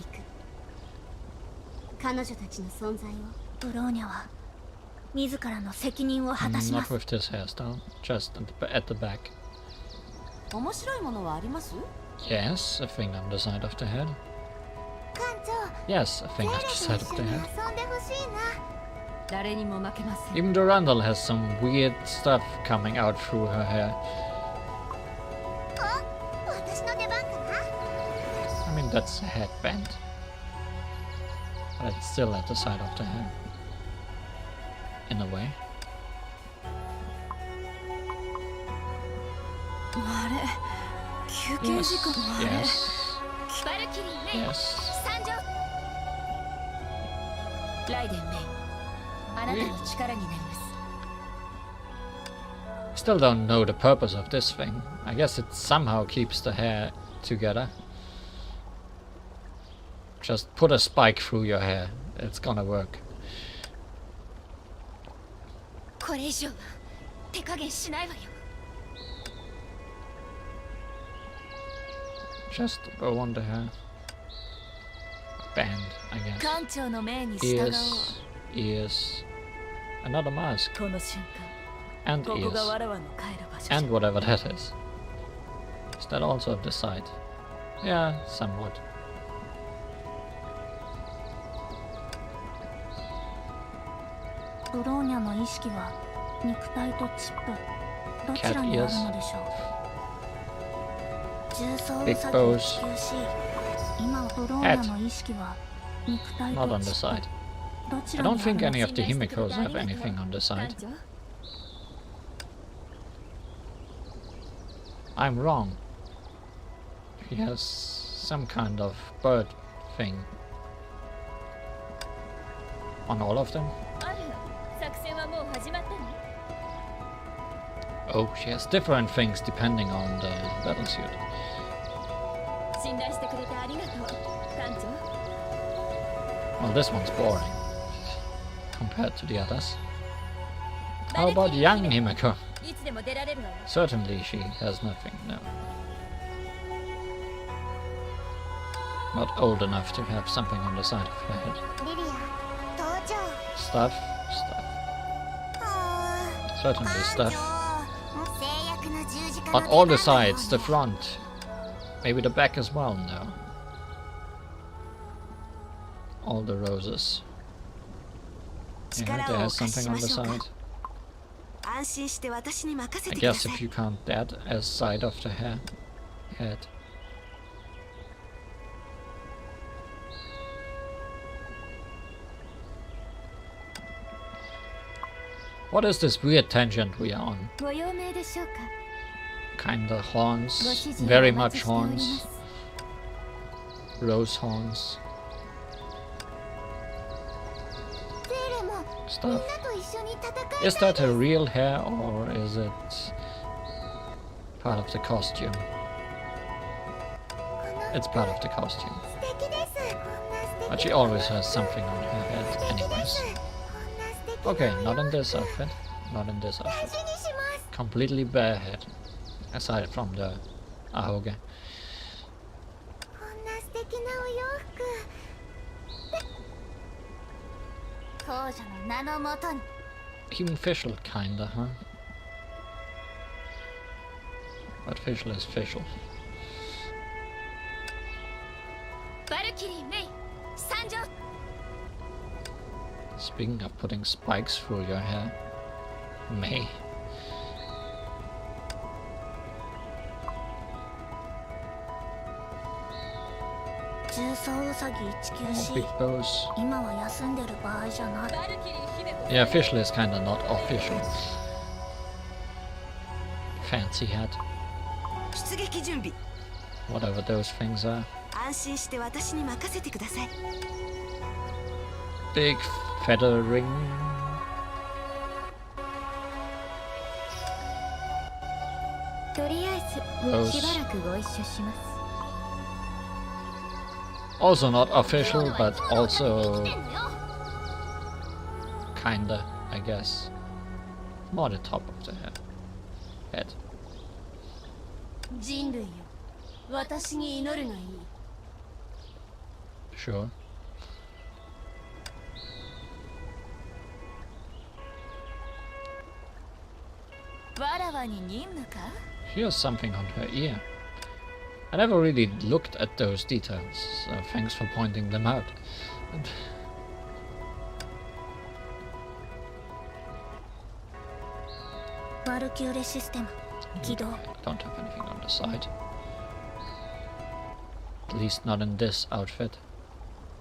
D: Not with this hairstyle, just at the back. Yes, a thing on the side of the head. Yes, a thing on the side of the head. Even Durandal has some weird stuff coming out through her hair. I mean, that's a headband. But it's still at the side of the hair. In a way. Yes. Yes. Yes.
B: ライデンメイ、あなたの力になります。
D: Still don't know the purpose of this thing. I guess it somehow keeps the hair together. Just put a spike through your hair. It's gonna work.
B: これ以上は手加減しないわよ。
D: Just go on the hair. Band, I guess.
B: 艦長の命に従おう。
D: Ears. Another mask.
B: この瞬間、
D: And
B: ここが
D: ears.
B: わらわの帰る場所じゃ。
D: And whatever that is. Is that also at the side? Yeah, somewhat.
E: ブローニャの意識は肉体とチップどちらにあるのでしょう。重装を
D: Big
E: 先
D: bows.
E: に支給し、今ブローニャの意識は肉体
D: Not
E: と
D: on
E: チ
D: the
E: ッ
D: side.
E: プどち
D: I
E: ら
D: don't
E: にあ
D: think
E: る
D: any
E: の
D: of the Himikos have anything on the side.
B: 艦長、
D: I'm wrong. He has some kind of bird thing. On all of them?
B: あら、作戦はもう始まったの？
D: Oh, she has different things depending on the battlesuit.
B: 信頼してくれてありがとう、艦長。
D: Well, this one's boring compared to the others. How about young Himiko?
B: いつでも出られるわよ。
D: Certainly she has nothing, no. Not old enough to have something on the side of her head.
C: リリア登場。
D: Stuff, stuff. Certainly stuff.
C: 制約の十字架
D: On all the sides, the front. Maybe the back as well, no. All the roses. Yeah, there's something on the side.
F: 安心して私に任せ
D: I
F: てくだ
D: guess
F: さ
D: if
F: い。
D: you count that as side of the head. What is this weird tangent we are on?
A: ご用命でしょうか。
D: Kinda horns,
A: ご指示を
D: very
A: お待
D: much
A: ちしておりま
D: horns,
A: す。
D: rose horns,
C: セーレもみん
D: stuff.
C: なと一緒に戦い
D: Is that a real hair or is it part of the costume?
C: この
D: It's part of the costume.
C: 素敵です。こんな素敵
D: But she always has something on her head
C: 素敵で
D: anyways.
C: す。こんな素敵
D: Okay, not in this outfit. Not in this
C: 大
D: outfit.
C: 事にします。
D: Completely bare head. Aside from the ahoge.
C: こんな素敵なお洋服。
A: 当女の名のもとに
D: Even facial kinda, huh? But facial is facial.
B: バルキリー・メイ、参上。
D: Speaking of putting spikes through your hair. May.
E: 重装うさぎ1
D: Oh,
E: 級
D: big
E: し、
D: bows.
E: 今は休んでる場合じゃない。
B: バルキリー姫子。
D: Yeah, official is kinda not official. Fancy hat.
F: 出撃準備。
D: Whatever those things are.
F: 安心して私に任せてください。
D: Big feather ring.
A: とりあえ
D: Rose.
A: ずしばらくご一緒します。
D: Also not official, but also kinda, I guess. More the top of the head.
A: 人類よ、私に祈るがいい。
D: Sure.
B: わらわに任務か？
D: Here's something on her ear. I never really looked at those details, so thanks for pointing them out.
E: ワルキューレシステム起動。
D: Don't have anything on the side. At least not in this outfit.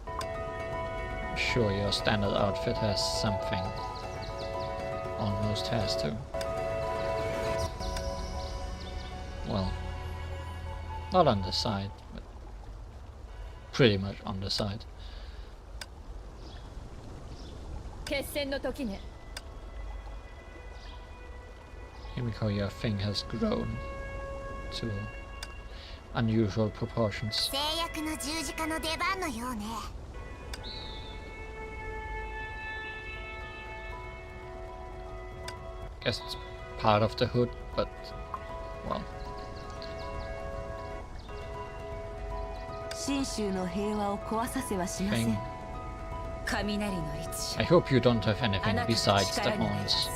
D: I'm sure your standard outfit has something. Almost has to. Well, not on the side, but pretty much on the side.
B: 決戦の時ね。
D: Himiko, your thing has grown to unusual proportions.
E: 制約の十字架の出番のようね。
D: Guess it's part of the hood, but well.
F: 信州の平和を壊させはしませ
D: Thing.
F: ん。雷の律者。
D: I hope you don't have anything
F: あなたの
D: besides the
F: 力になりま
D: horns.
F: す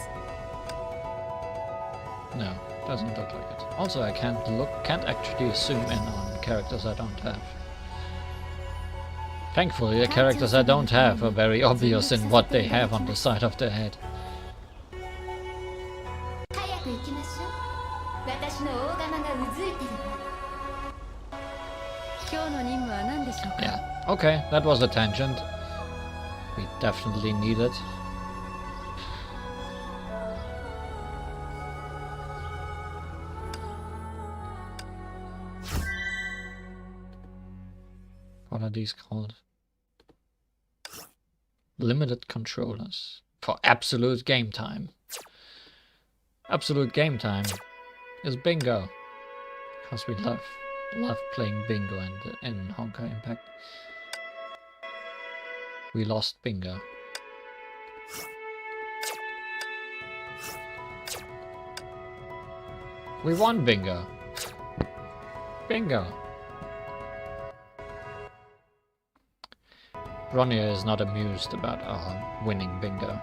D: No, doesn't look like it. Also, I can't actually zoom in on characters I don't have. Thankfully, the characters I don't have are very obvious in what they have on the side of their head.
A: 早く行きましょう。私の大釜がうずいてるわ。
B: 今日の任務は何でしょうか。
D: Yeah, okay, that was a tangent. We definitely need it. What are these called? Limited controllers for absolute game time. Absolute game time is bingo, because we love playing bingo in Honkai Impact. We lost bingo. We won bingo. Bingo. Ronya is not amused about our winning bingo.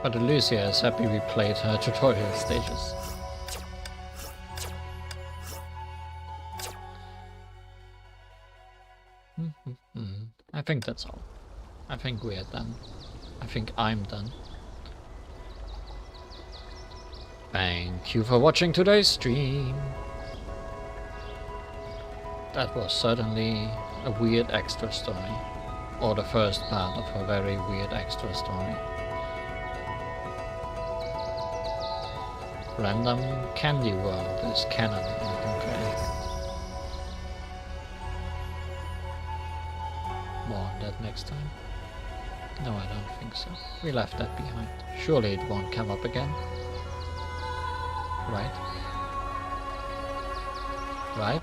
D: But Alicia is happy we played her tutorial stages. I think that's all. I think we are done. I think I'm done. Thank you for watching today's stream. That was certainly a weird extra story. Or the first part of a very weird extra story. Random Candy World is canon in Honkai. More on that next time. No, I don't think so. We left that behind. Surely it won't come up again. Right? Right?